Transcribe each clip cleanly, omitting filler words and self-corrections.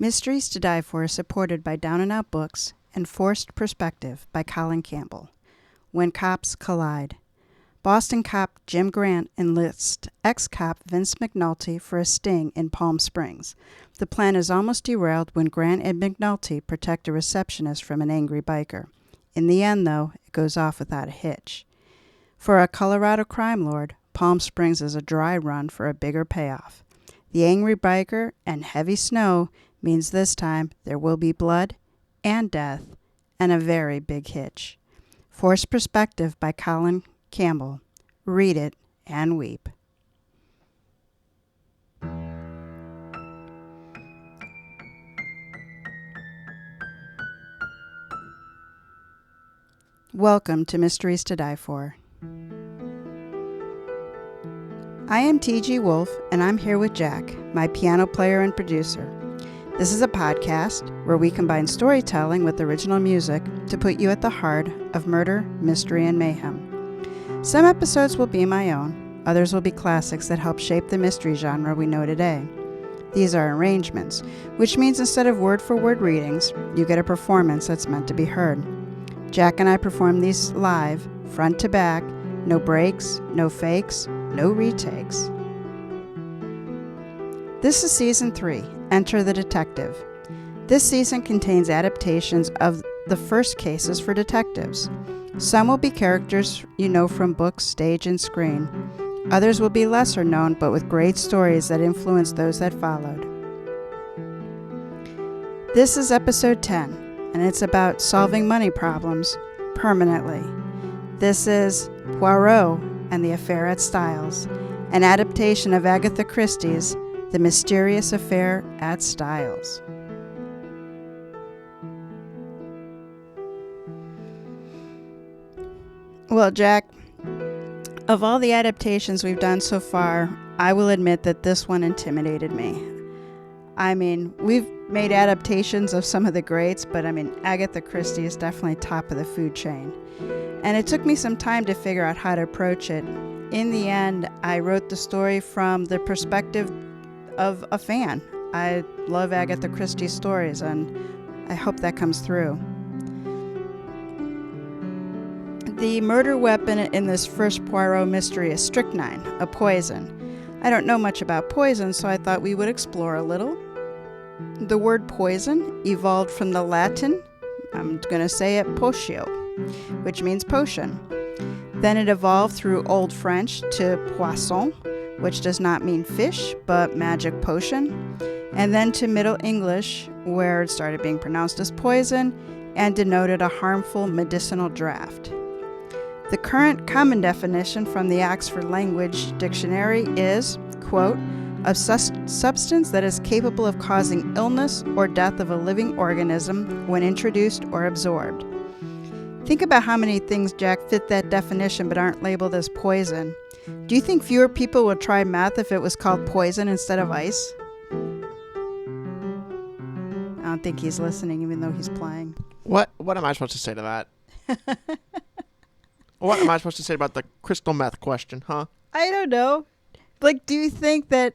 Mysteries to Die For is supported by Down and Out Books and Forced Perspective by Colin Campbell. When Cops Collide. Boston cop Jim Grant enlists ex-cop Vince McNulty for a sting in Palm Springs. The plan is almost derailed when Grant and McNulty protect a receptionist from an angry biker. In the end, though, it goes off without a hitch. For a Colorado crime lord, Palm Springs is a dry run for a bigger payoff. The angry biker and heavy snow means this time there will be blood and death and a very big hitch. Forced Perspective by Colin Campbell. Read it and weep. Welcome to Mysteries to Die For. I am TG Wolff, and I'm here with Jack, my piano player and producer. This is a podcast where we combine storytelling with original music to put you at the heart of murder, mystery, and mayhem. Some episodes will be my own, others will be classics that help shape the mystery genre we know today. These are arrangements, which means instead of word-for-word readings, you get a performance that's meant to be heard. Jack and I perform these live, front to back, no breaks, no fakes, no retakes. This is Season 3, Enter the Detective. This season contains adaptations of the first cases for detectives. Some will be characters you know from books, stage, and screen. Others will be lesser known, but with great stories that influenced those that followed. This is Episode 10, and it's about solving money problems permanently. This is Poirot and the Affair at Styles, an adaptation of Agatha Christie's The Mysterious Affair at Styles. Well, Jack, of all the adaptations we've done so far, I will admit that this one intimidated me. I mean, we've made adaptations of some of the greats, but Agatha Christie is definitely top of the food chain. And it took me some time to figure out how to approach it. In the end, I wrote the story from the perspective of a fan. I love Agatha Christie's stories, and I hope that comes through. The murder weapon in this first Poirot mystery is strychnine, a poison. I don't know much about poison, so I thought we would explore a little. The word poison evolved from the Latin, I'm going to say it, potio, which means potion. Then it evolved through Old French to poisson, which does not mean fish, but magic potion, and then to Middle English, where it started being pronounced as poison and denoted a harmful medicinal draught. The current common definition from the Oxford Language Dictionary is, quote, a substance that is capable of causing illness or death of a living organism when introduced or absorbed. Think about how many things, Jack, fit that definition but aren't labeled as poison. Do you think fewer people would try meth if it was called poison instead of ice? I don't think he's listening, even though he's playing. What am I supposed to say to that? What am I supposed to say about the crystal meth question, huh? I don't know. Like, do you think that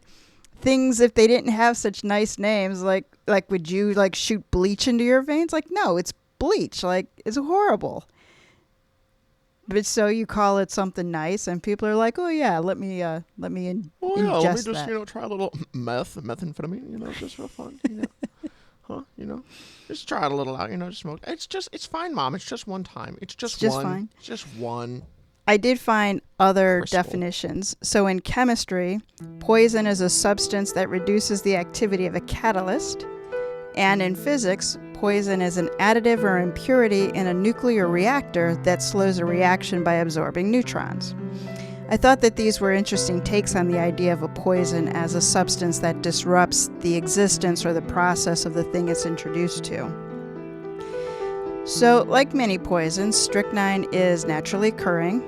things, if they didn't have such nice names, like would you, shoot bleach into your veins? Like, no, it's bleach. Like, it's horrible. But so you call it something nice, and people are like, oh, yeah, let me ingest just, that. Try a little methamphetamine, just for fun, Huh? Just try it a little out, just smoke. It's fine, Mom. It's just one time. It's just fine. It's just one. I did find other crystal. Definitions. So in chemistry, poison is a substance that reduces the activity of a catalyst. And in physics, poison is an additive or impurity in a nuclear reactor that slows a reaction by absorbing neutrons. I thought that these were interesting takes on the idea of a poison as a substance that disrupts the existence or the process of the thing it's introduced to. So, like many poisons, strychnine is naturally occurring.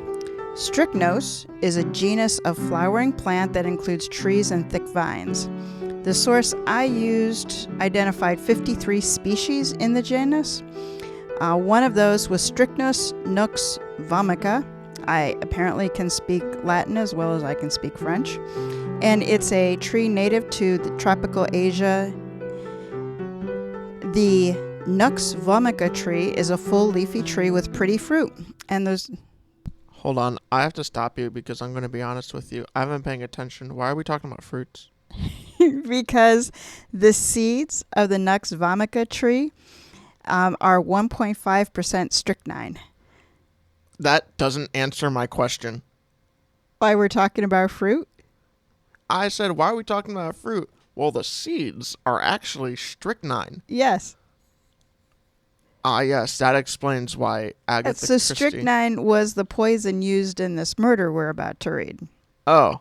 Strychnos is a genus of flowering plant that includes trees and thick vines. The source I used identified 53 species in the genus. One of those was Strychnos nux vomica. I apparently can speak Latin as well as I can speak French. And it's a tree native to the tropical Asia The Nux vomica tree is a full leafy tree with pretty fruit. And there's... Hold on. I have to stop you because I'm going to be honest with you. I haven't been paying attention. Why are we talking about fruits? because the seeds of the Nux vomica tree are 1.5% strychnine. That doesn't answer my question. Why we're talking about fruit? I said, why are we talking about fruit? Well, the seeds are actually strychnine. Yes. Yes, that explains why Agatha So Christie... strychnine was the poison used in this murder we're about to read. Oh.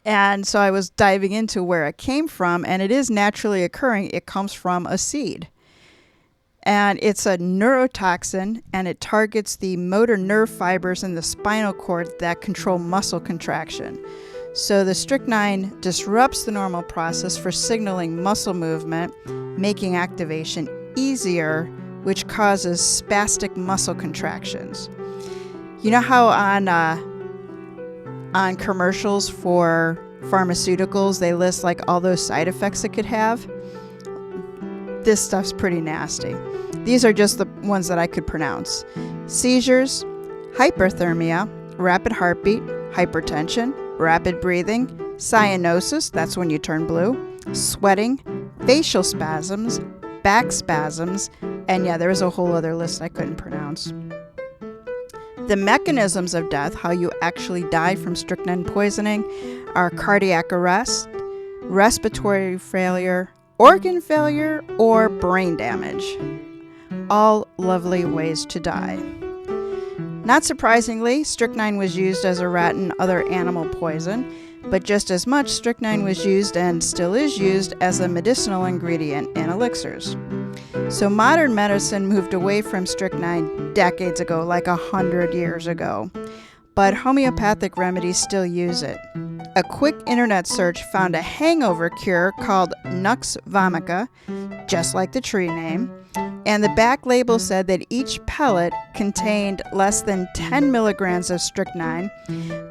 And so I was diving into where it came from, and it is naturally occurring. It comes from a seed. And it's a neurotoxin, and it targets the motor nerve fibers in the spinal cord that control muscle contraction. So the strychnine disrupts the normal process for signaling muscle movement, making activation easier, which causes spastic muscle contractions. You know how on commercials for pharmaceuticals, they list like all those side effects it could have? This stuff's pretty nasty. These are just the ones that I could pronounce. Seizures, hyperthermia, rapid heartbeat, hypertension, rapid breathing, cyanosis, that's when you turn blue, sweating, facial spasms, back spasms, and yeah, there was a whole other list I couldn't pronounce. The mechanisms of death, how you actually die from strychnine poisoning, are cardiac arrest, respiratory failure, organ failure, or brain damage. All lovely ways to die. Not surprisingly, strychnine was used as a rat and other animal poison, but just as much, strychnine was used and still is used as a medicinal ingredient in elixirs. So modern medicine moved away from strychnine decades ago, like 100 years ago, but homeopathic remedies still use it. A quick internet search found a hangover cure called Nux vomica, just like the tree name, and the back label said that each pellet contained less than 10 milligrams of strychnine,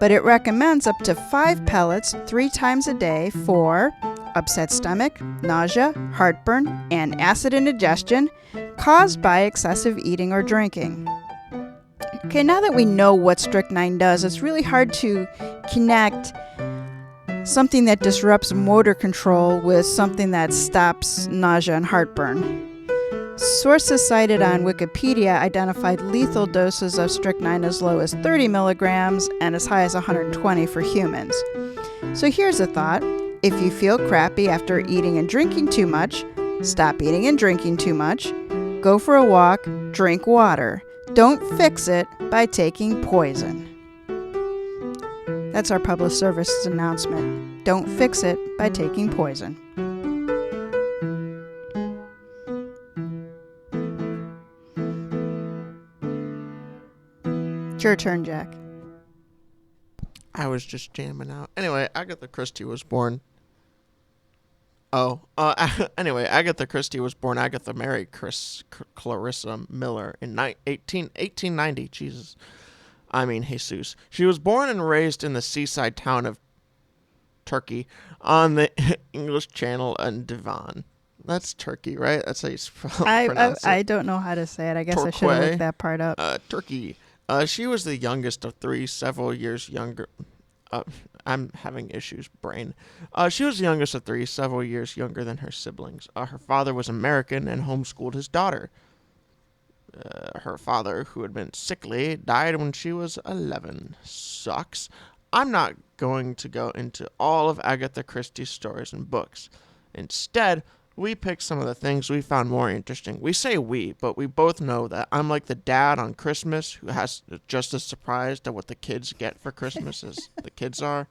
but it recommends up to 5 pellets 3 times a day for upset stomach, nausea, heartburn, and acid indigestion caused by excessive eating or drinking. Okay, now that we know what strychnine does, it's really hard to connect something that disrupts motor control with something that stops nausea and heartburn. Sources cited on Wikipedia identified lethal doses of strychnine as low as 30 milligrams and as high as 120 for humans. So here's a thought. If you feel crappy after eating and drinking too much, stop eating and drinking too much. Go for a walk, drink water. Don't fix it by taking poison. That's our public service announcement. Don't fix it by taking poison. It's your turn, Jack. I was just jamming out. Anyway, Agatha Christie was born... Agatha Christie was born Agatha Mary Clarissa Miller in 1890. Jesus. Jesus. She was born and raised in the seaside town of Turkey on the English Channel and Devon. That's Turkey, right? That's how you pronounce it. I don't know how to say it. I guess I should have looked that part up. Turkey. She was the youngest of 3, several years younger. I'm having issues, brain. She was the youngest of 3, several years younger than her siblings. Her father was American and homeschooled his daughter. Her father, who had been sickly, died when she was 11. Sucks. I'm not going to go into all of Agatha Christie's stories and books. Instead, we picked some of the things we found more interesting. We say we, but we both know that I'm like the dad on Christmas who has just as surprised at what the kids get for Christmas as the kids are.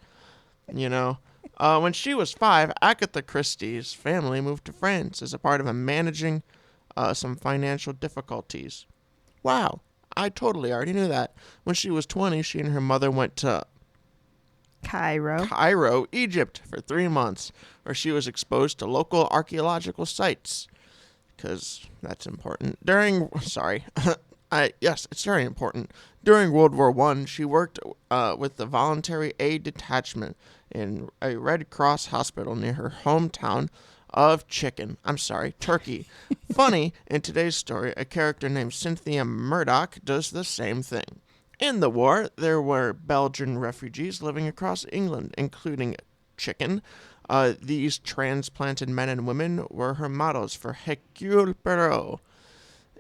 You know, when she was 5, Agatha Christie's family moved to France as a part of managing some financial difficulties. Wow, I totally already knew that. When she was 20, she and her mother went to Cairo, Egypt for 3 months, where she was exposed to local archaeological sites. Because that's important. Yes, it's very important. During World War I, she worked with the Voluntary Aid Detachment in a Red Cross hospital near her hometown of turkey. Funny, in today's story, a character named Cynthia Murdoch does the same thing. In the war, there were Belgian refugees living across England, including chicken. These transplanted men and women were her models for Hercule Poirot.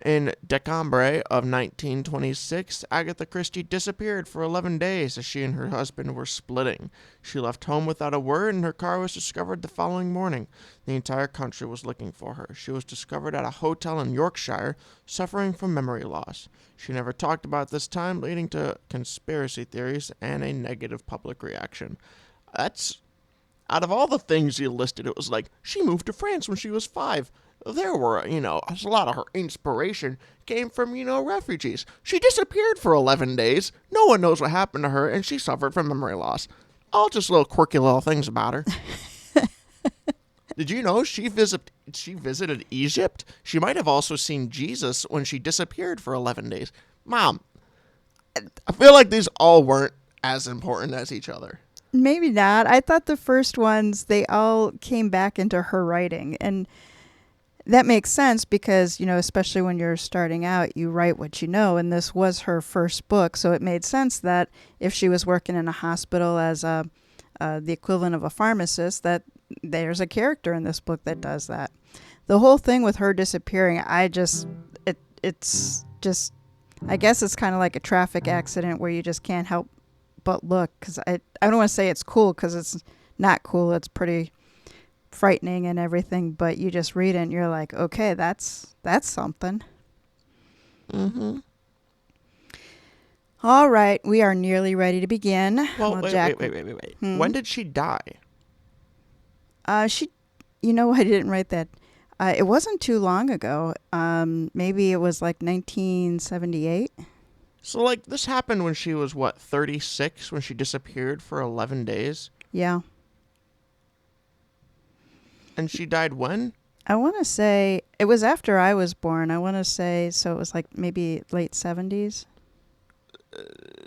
In December of 1926, Agatha Christie disappeared for 11 days as she and her husband were splitting. She left home without a word, and her car was discovered the following morning. The entire country was looking for her. She was discovered at a hotel in Yorkshire, suffering from memory loss. She never talked about this time, leading to conspiracy theories and a negative public reaction. That's, out of all the things you listed, it was like, she moved to France when she was 5. There were, a lot of her inspiration came from, refugees. She disappeared for 11 days. No one knows what happened to her, and she suffered from memory loss. All just little quirky little things about her. Did you know she visited Egypt? She might have also seen Jesus when she disappeared for 11 days. Mom, I feel like these all weren't as important as each other. Maybe not. I thought the first ones, they all came back into her writing, and that makes sense because, especially when you're starting out, you write what you know, and this was her first book, so it made sense that if she was working in a hospital as the equivalent of a pharmacist, that there's a character in this book that does that. The whole thing with her disappearing, it's just, I guess it's kind of like a traffic accident where you just can't help but look, because I don't want to say it's cool because it's not cool. It's pretty frightening and everything, but you just read it and you're like, okay, that's something. Mm-hmm. All right, we are nearly ready to begin. Well, Jack, wait. When did she die? I didn't write that. It wasn't too long ago. Maybe it was like 1978. So, this happened when she was, 36, when she disappeared for 11 days? Yeah. And she died when? I want to say it was after I was born. I want to say, so it was maybe late 70s.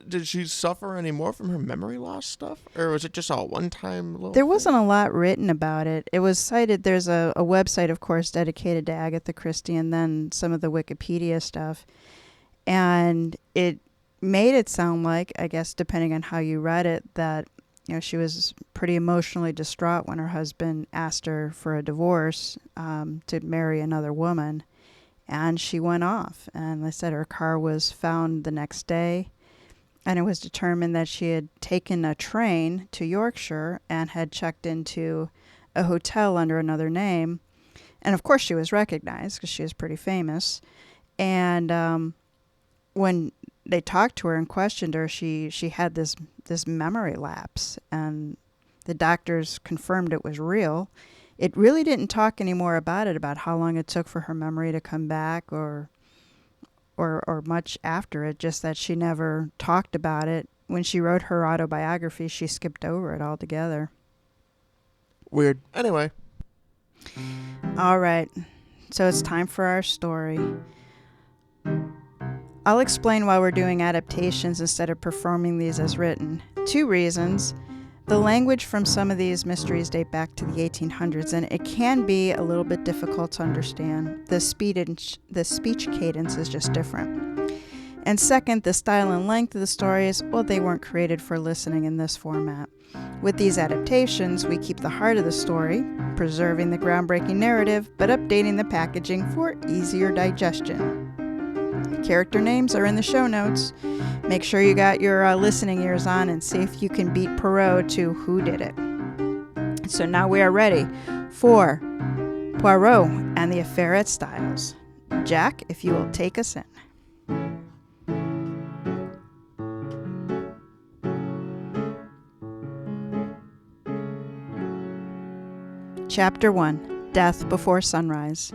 Did she suffer any more from her memory loss stuff? Or was it just all one-time little There thing? wasn't a lot written about it. It was cited, there's a website, of course, dedicated to Agatha Christie, and then some of the Wikipedia stuff. And it made it sound like, I guess, depending on how you read it, that she was pretty emotionally distraught when her husband asked her for a divorce to marry another woman. And she went off. And they said her car was found the next day. And it was determined that she had taken a train to Yorkshire and had checked into a hotel under another name. And of course she was recognized because she was pretty famous. And when they talked to her and questioned her, she had this memory lapse, and the doctors confirmed it was real. It really didn't talk anymore about it, about how long it took for her memory to come back or much after it, just that she never talked about it. When she wrote her autobiography, she skipped over it altogether. Weird. Anyway. All right. So it's time for our story. I'll explain why we're doing adaptations instead of performing these as written. 2 reasons. The language from some of these mysteries date back to the 1800s, and it can be a little bit difficult to understand. The speech cadence is just different. And second, the style and length of the stories, well, they weren't created for listening in this format. With these adaptations, we keep the heart of the story, preserving the groundbreaking narrative, but updating the packaging for easier digestion. Character names are in the show notes. Make sure you got your listening ears on and see if you can beat Poirot to Who Did It. So now we are ready for Poirot and the Affair at Styles. Jack, if you will take us in. Chapter 1, Death Before Sunrise.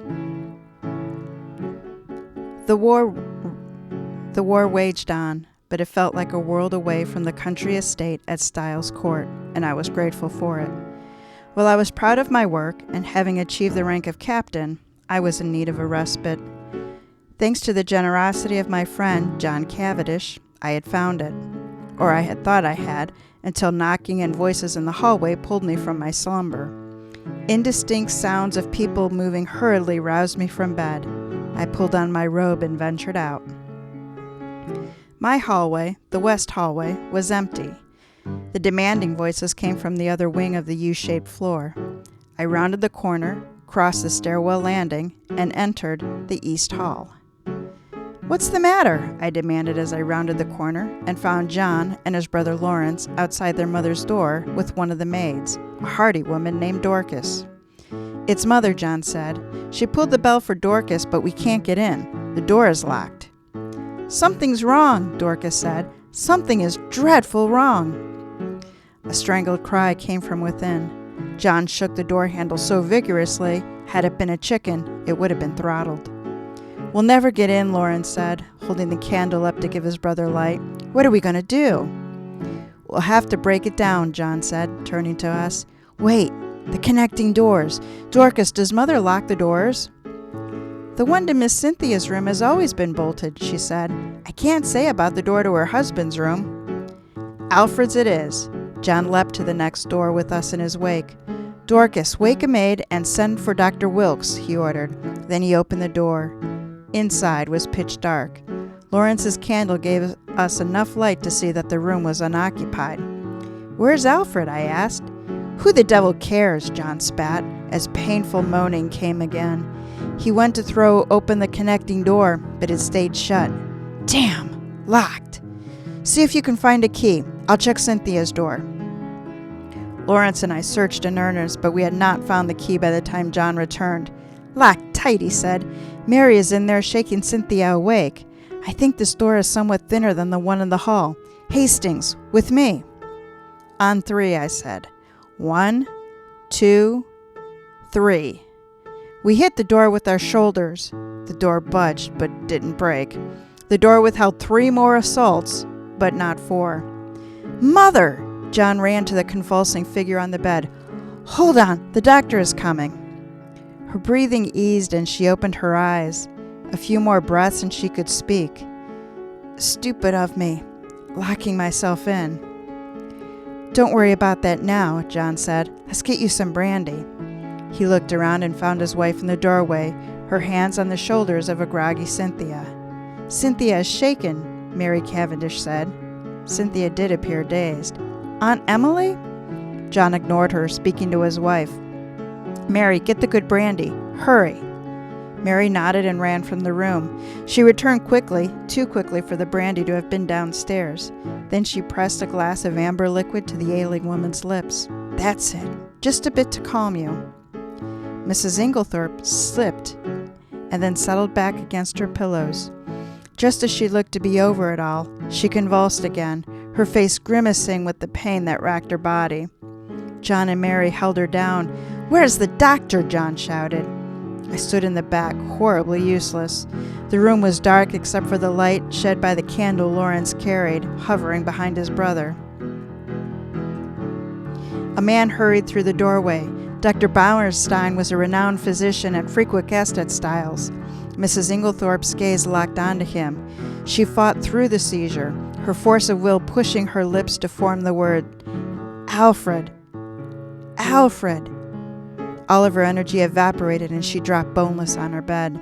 The war waged on, but it felt like a world away from the country estate at Styles Court, and I was grateful for it. While I was proud of my work, and having achieved the rank of captain, I was in need of a respite. Thanks to the generosity of my friend, John Cavendish, I had found it. Or I had thought I had, until knocking and voices in the hallway pulled me from my slumber. Indistinct sounds of people moving hurriedly roused me from bed. I pulled on my robe and ventured out. My hallway, the west hallway, was empty. The demanding voices came from the other wing of the U-shaped floor. I rounded the corner, crossed the stairwell landing, and entered the east hall. "What's the matter?" I demanded as I rounded the corner and found John and his brother Lawrence outside their mother's door with one of the maids, a hearty woman named Dorcas. "It's Mother," John said. "She pulled the bell for Dorcas, but we can't get in. The door is locked." "Something's wrong," Dorcas said. "Something is dreadful wrong." A strangled cry came from within. John shook the door handle so vigorously, had it been a chicken, it would have been throttled. "We'll never get in," Lawrence said, holding the candle up to give his brother light. "What are we going to do?" "We'll have to break it down," John said, turning to us. "Wait, the connecting doors. Dorcas, does Mother lock the doors?" "The one to Miss Cynthia's room has always been bolted," she said. "I can't say about the door to her husband's room." "Alfred's it is." John leapt to the next door with us in his wake. "Dorcas, wake a maid and send for Dr. Wilkes," he ordered. Then he opened the door. Inside was pitch dark. Lawrence's candle gave us enough light to see that the room was unoccupied. "Where's Alfred?" I asked. "Who the devil cares?" John spat, as painful moaning came again. He went to throw open the connecting door, but it stayed shut. "Damn! Locked! See if you can find a key. I'll check Cynthia's door." Lawrence and I searched in earnest, but we had not found the key by the time John returned. "Locked tight," he said. "Mary is in there shaking Cynthia awake. I think this door is somewhat thinner than the one in the hall. Hastings, with me." "On three," I said. 1, 2, 3. We hit the door with our shoulders. The door budged, but didn't break. The door withheld 3 more assaults, but not 4. "Mother!" John ran to the convulsing figure on the bed. "Hold on, the doctor is coming." Her breathing eased and she opened her eyes. A few more breaths and she could speak. "Stupid of me, locking myself in." "Don't worry about that now," John said. "Let's get you some brandy." He looked around and found his wife in the doorway, her hands on the shoulders of a groggy Cynthia. "Cynthia is shaken," Mary Cavendish said. Cynthia did appear dazed. "Aunt Emily?" John ignored her, speaking to his wife. "Mary, get the good brandy. Hurry." Mary nodded and ran from the room. She returned quickly, too quickly for the brandy to have been downstairs. Then she pressed a glass of amber liquid to the ailing woman's lips. "That's it. Just a bit to calm you." Mrs. Inglethorpe slipped and then settled back against her pillows. Just as she looked to be over it all, she convulsed again, her face grimacing with the pain that racked her body. John and Mary held her down. "Where's the doctor?" John shouted. I stood in the back, horribly useless. The room was dark except for the light shed by the candle Lawrence carried, hovering behind his brother. A man hurried through the doorway. Dr. Bauerstein was a renowned physician and frequent guest at Styles. Mrs. Inglethorpe's gaze locked onto him. She fought through the seizure, her force of will pushing her lips to form the word, "Alfred! Alfred!" All of her energy evaporated and she dropped boneless on her bed.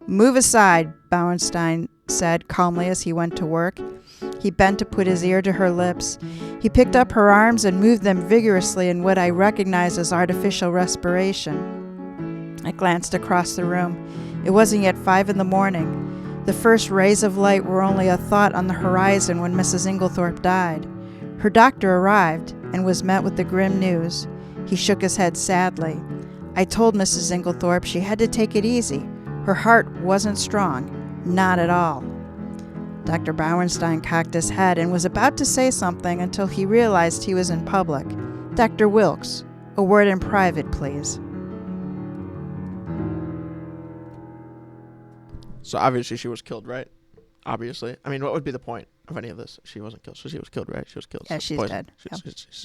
"Move aside," Bauerstein said calmly as he went to work. He bent to put his ear to her lips. He picked up her arms and moved them vigorously in what I recognized as artificial respiration. I glanced across the room. It wasn't yet 5 a.m. The first rays of light were only a thought on the horizon when Mrs. Inglethorpe died. Her doctor arrived and was met with the grim news. He shook his head sadly. I told Mrs. Inglethorpe she had to take it easy. Her heart wasn't strong. Not at all. Dr. Bauerstein cocked his head and was about to say something until he realized he was in public. "Dr. Wilkes, a word in private, please." So obviously she was killed, right? Obviously. I mean, what would be the point of any of this? She wasn't killed. So she was killed, right? She was killed. Yeah, she's dead. She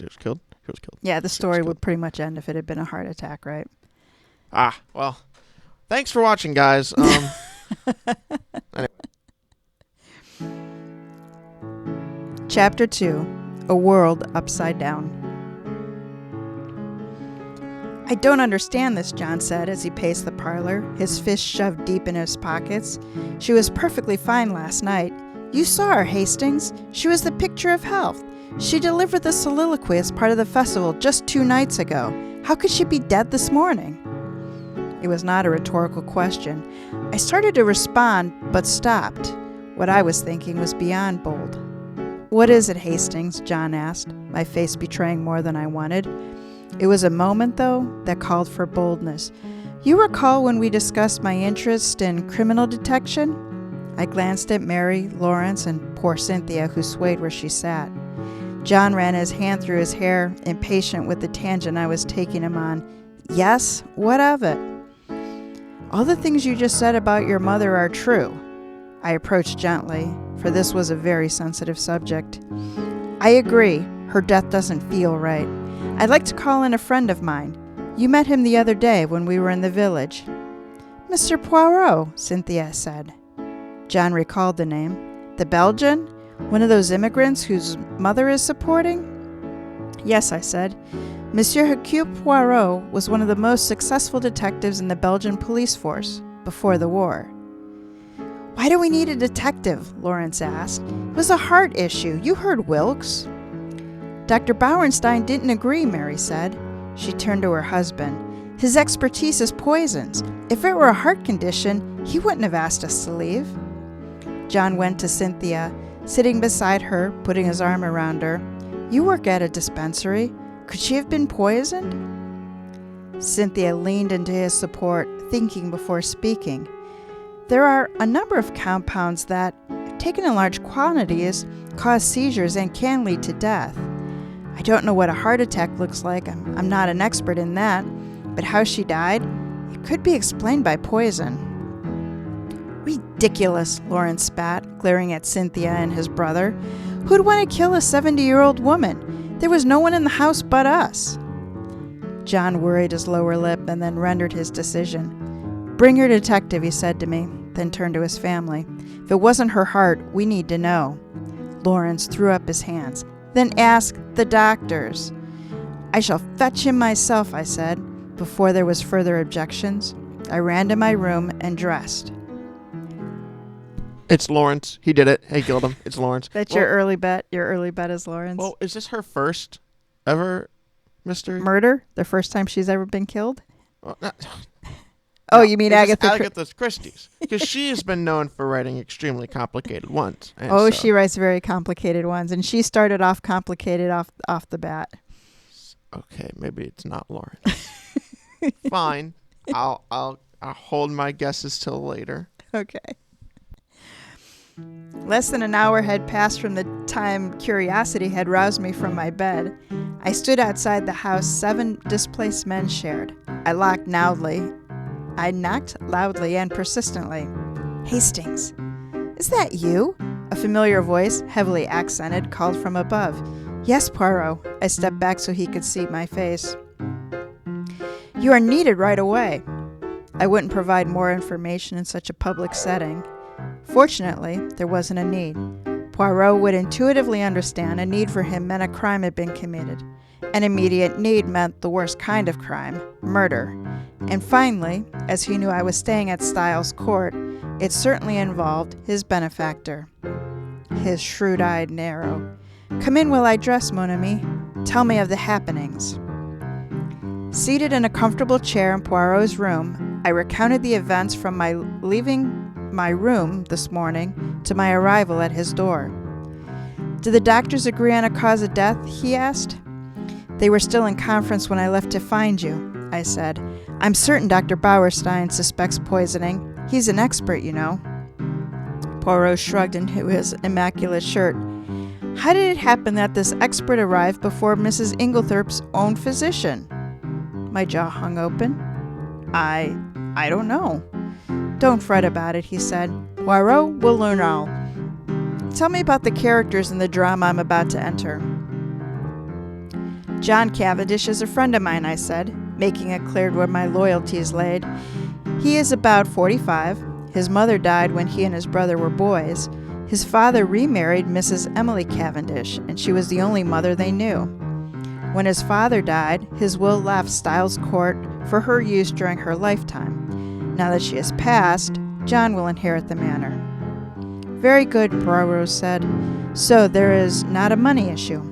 was killed? She was killed. Yeah, the story would pretty much end if it had been a heart attack, right? Ah, well, thanks for watching, guys. Anyway. Chapter 2, A World Upside Down. I don't understand this, John said as he paced the parlor, his fists shoved deep in his pockets. She was perfectly fine last night. You saw her, Hastings. She was the picture of health. She delivered the soliloquy as part of the festival just 2 nights ago. How could she be dead this morning? It was not a rhetorical question. I started to respond, but stopped. What I was thinking was beyond bold. What is it, Hastings? John asked, my face betraying more than I wanted. It was a moment, though, that called for boldness. You recall when we discussed my interest in criminal detection? I glanced at Mary, Lawrence, and poor Cynthia, who swayed where she sat. John ran his hand through his hair, impatient with the tangent I was taking him on. Yes, what of it? All the things you just said about your mother are true. I approached gently, for this was a very sensitive subject. I agree, her death doesn't feel right. I'd like to call in a friend of mine. You met him the other day when we were in the village. Mr. Poirot, Cynthia said. John recalled the name. The Belgian? One of those immigrants whose mother is supporting? Yes, I said. Monsieur Hercule Poirot was one of the most successful detectives in the Belgian police force before the war. Why do we need a detective? Lawrence asked. It was a heart issue. You heard Wilkes. Dr. Bauernstein didn't agree, Mary said. She turned to her husband. His expertise is poisons. If it were a heart condition, he wouldn't have asked us to leave. John went to Cynthia, sitting beside her, putting his arm around her. You work at a dispensary. Could she have been poisoned? Cynthia leaned into his support, thinking before speaking. There are a number of compounds that, taken in large quantities, cause seizures and can lead to death. I don't know what a heart attack looks like. I'm not an expert in that. But how she died, it could be explained by poison. Ridiculous, Lawrence spat, glaring at Cynthia and his brother. Who'd want to kill a 70-year-old woman? There was no one in the house but us. John worried his lower lip and then rendered his decision. Bring your detective, he said to me, then turned to his family. If it wasn't her heart, we need to know. Lawrence threw up his hands. Then ask the doctors. I shall fetch him myself, I said, before there was further objections. I ran to my room and dressed. It's Lawrence. He did it. He killed him. It's Lawrence. That's your early bet. Your early bet is Lawrence. Well, is this her first ever mystery? Murder? The first time she's ever been killed? Well, no, you mean Agatha? Agatha Christie's. Because she has been known for writing extremely complicated ones. She writes very complicated ones. And she started off complicated off the bat. Okay, maybe it's not Lawrence. Fine. I'll hold my guesses till later. Okay. Less than an hour had passed from the time curiosity had roused me from my bed. I stood outside the house 7 displaced men shared. I knocked loudly and persistently. Hastings, is that you? A familiar voice, heavily accented, called from above. Yes, Poirot. I stepped back so he could see my face. You are needed right away. I wouldn't provide more information in such a public setting. Fortunately, there wasn't a need. Poirot would intuitively understand a need for him meant a crime had been committed. An immediate need meant the worst kind of crime, murder. And finally, as he knew I was staying at Styles Court, it certainly involved his benefactor. His shrewd-eyed narrow. Come in while I dress, mon ami. Tell me of the happenings. Seated in a comfortable chair in Poirot's room, I recounted the events from my leaving my room this morning to my arrival at his door. Did the doctors agree on a cause of death? He asked. They were still in conference when I left to find you, I said. I'm certain Dr. Bauerstein suspects poisoning. He's an expert, you know. Poirot shrugged into his immaculate shirt. How did it happen that this expert arrived before Mrs. Inglethorpe's own physician? My jaw hung open. I don't know. Don't fret about it, he said. Poirot will learn all. Tell me about the characters in the drama I'm about to enter. John Cavendish is a friend of mine, I said, making it clear where my loyalties laid. He is about 45. His mother died when he and his brother were boys. His father remarried Mrs. Emily Cavendish, and she was the only mother they knew. When his father died, his will left Styles Court for her use during her lifetime. Now that she has passed, John will inherit the manor. Very good, Poirot said. So there is not a money issue.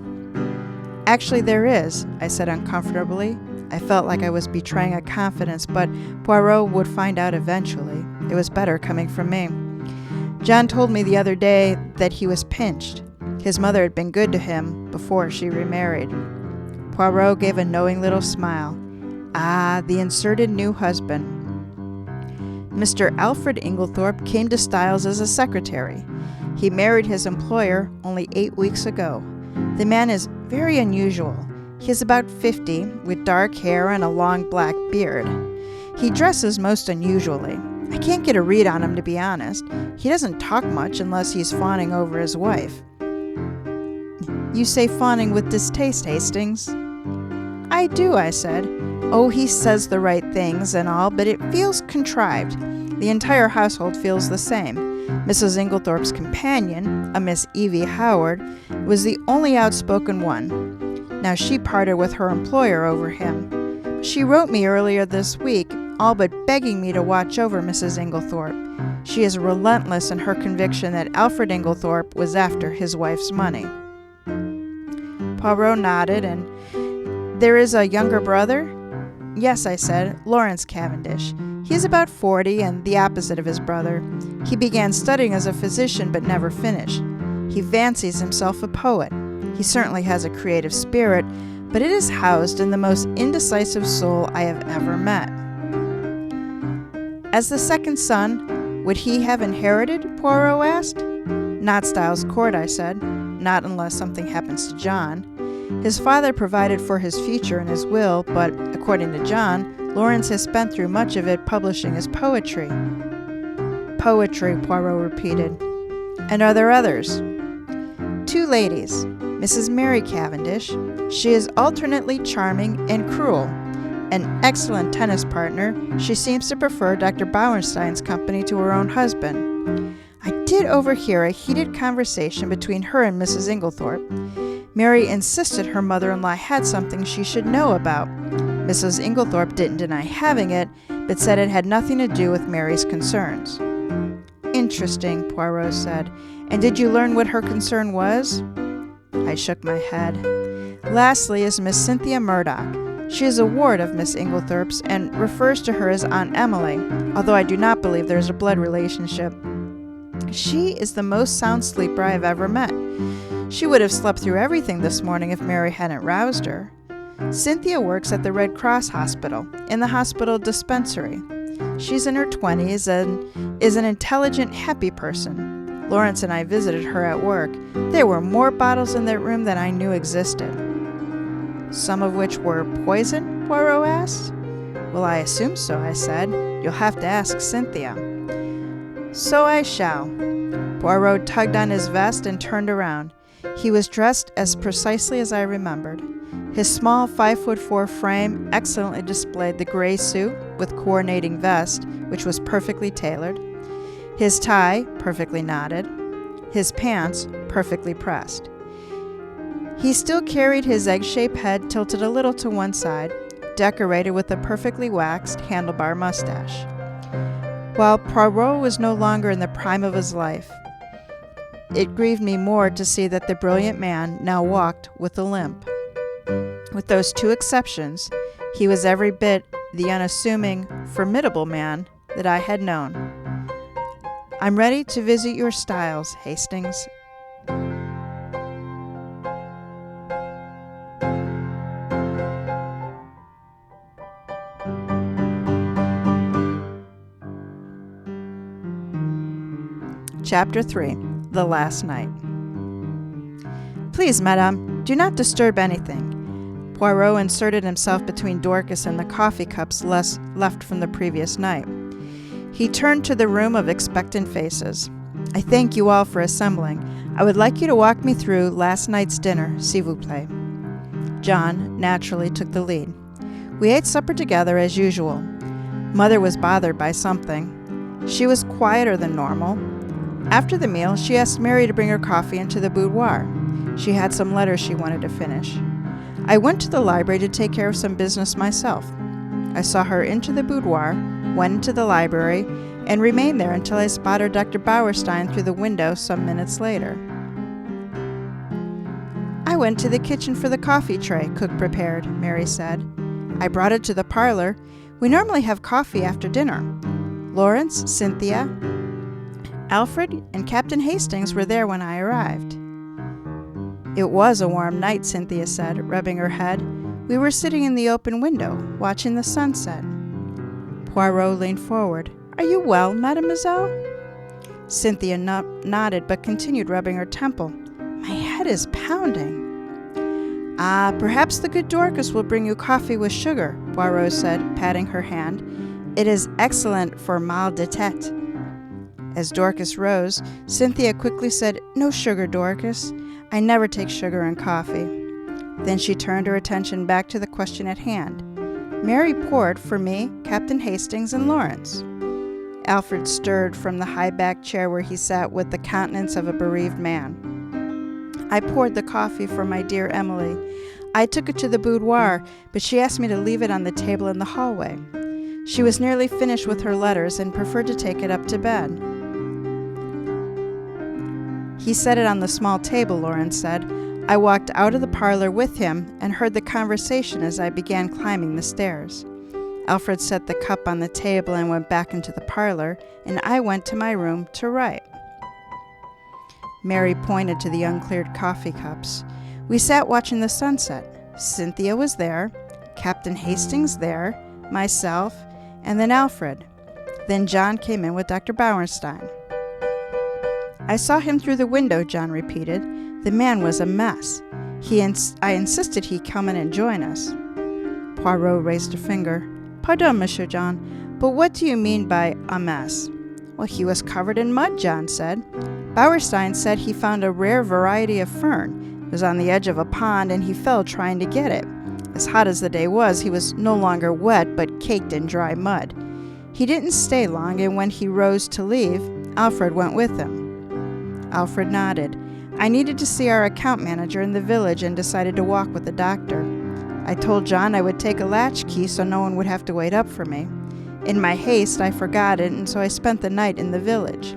Actually, there is, I said uncomfortably. I felt like I was betraying a confidence, but Poirot would find out eventually. It was better coming from me. John told me the other day that he was pinched. His mother had been good to him before she remarried. Poirot gave a knowing little smile. Ah, the inserted new husband. Mr. Alfred Inglethorpe came to Styles as a secretary. He married his employer only 8 weeks ago. The man is very unusual. He is about 50, with dark hair and a long black beard. He dresses most unusually. I can't get a read on him, to be honest. He doesn't talk much unless he's fawning over his wife. You say fawning with distaste, Hastings? I do, I said. Oh, he says the right things and all, but it feels contrived. The entire household feels the same. Mrs. Inglethorpe's companion, a Miss Evie Howard, was the only outspoken one. Now she parted with her employer over him. She wrote me earlier this week, all but begging me to watch over Mrs. Inglethorpe. She is relentless in her conviction that Alfred Inglethorpe was after his wife's money. Poirot nodded, and there is a younger brother? Yes, I said, Lawrence Cavendish. He is about 40 and the opposite of his brother. He began studying as a physician but never finished. He fancies himself a poet. He certainly has a creative spirit, but it is housed in the most indecisive soul I have ever met. As the second son, would he have inherited? Poirot asked. Not Styles Court, I said. Not unless something happens to John. His father provided for his future in his will, but, according to John, Lawrence has spent through much of it publishing his poetry. Poetry, Poirot repeated. And are there others? 2 ladies. Mrs. Mary Cavendish. She is alternately charming and cruel. An excellent tennis partner, she seems to prefer Dr. Bauerstein's company to her own husband. I did overhear a heated conversation between her and Mrs. Inglethorpe. Mary insisted her mother-in-law had something she should know about. Mrs. Inglethorpe didn't deny having it, but said it had nothing to do with Mary's concerns. Interesting, Poirot said. And did you learn what her concern was? I shook my head. Lastly is Miss Cynthia Murdoch. She is a ward of Miss Inglethorpe's and refers to her as Aunt Emily, although I do not believe there is a blood relationship. She is the most sound sleeper I have ever met. She would have slept through everything this morning if Mary hadn't roused her. Cynthia works at the Red Cross Hospital, in the hospital dispensary. She's in her 20s and is an intelligent, happy person. Lawrence and I visited her at work. There were more bottles in that room than I knew existed. Some of which were poison? Poirot asked. Well, I assume so, I said. You'll have to ask Cynthia. So I shall. Poirot tugged on his vest and turned around. He was dressed as precisely as I remembered. His small 5'4" frame excellently displayed the gray suit with coordinating vest, which was perfectly tailored, his tie perfectly knotted, his pants perfectly pressed. He still carried his egg-shaped head tilted a little to one side, decorated with a perfectly waxed handlebar mustache. While Poirot was no longer in the prime of his life, it grieved me more to see that the brilliant man now walked with a limp. With those 2 exceptions, he was every bit the unassuming, formidable man that I had known. I'm ready to visit your Styles, Hastings. Chapter 3. The Last Night. Please, madame, do not disturb anything. Poirot inserted himself between Dorcas and the coffee cups left from the previous night. He turned to the room of expectant faces. I thank you all for assembling. I would like you to walk me through last night's dinner, s'il vous plaît. John naturally took the lead. We ate supper together as usual. Mother was bothered by something. She was quieter than normal. After the meal, she asked Mary to bring her coffee into the boudoir. She had some letters she wanted to finish. I went to the library to take care of some business myself. I saw her into the boudoir, went into the library, and remained there until I spotted Dr. Bauerstein through the window some minutes later. I went to the kitchen for the coffee tray cook prepared, Mary said. I brought it to the parlor. We normally have coffee after dinner. Lawrence, Cynthia, Alfred, and Captain Hastings were there when I arrived. It was a warm night, Cynthia said, rubbing her head. We were sitting in the open window, watching the sunset. Poirot leaned forward. Are you well, mademoiselle? Cynthia nodded, but continued rubbing her temple. My head is pounding. Perhaps the good Dorcas will bring you coffee with sugar, Poirot said, patting her hand. It is excellent for mal de tête. As Dorcas rose, Cynthia quickly said, No sugar, Dorcas. I never take sugar in coffee. Then she turned her attention back to the question at hand. Mary poured for me, Captain Hastings, and Lawrence. Alfred stirred from the high-backed chair where he sat with the countenance of a bereaved man. I poured the coffee for my dear Emily. I took it to the boudoir, but she asked me to leave it on the table in the hallway. She was nearly finished with her letters and preferred to take it up to bed. He set it on the small table, Lawrence said. I walked out of the parlor with him and heard the conversation as I began climbing the stairs. Alfred set the cup on the table and went back into the parlor, and I went to my room to write. Mary pointed to the uncleared coffee cups. We sat watching the sunset. Cynthia was there, Captain Hastings there, myself, and then Alfred. Then John came in with Dr. Bauerstein. I saw him through the window, John repeated. The man was a mess. I insisted he come in and join us. Poirot raised a finger. Pardon, Monsieur John, but what do you mean by a mess? Well, he was covered in mud, John said. Bauerstein said he found a rare variety of fern. It was on the edge of a pond, and he fell trying to get it. As hot as the day was, he was no longer wet, but caked in dry mud. He didn't stay long, and when he rose to leave, Alfred went with him. Alfred nodded. I needed to see our account manager in the village and decided to walk with the doctor. I told John I would take a latchkey so no one would have to wait up for me. In my haste, I forgot it, and so I spent the night in the village.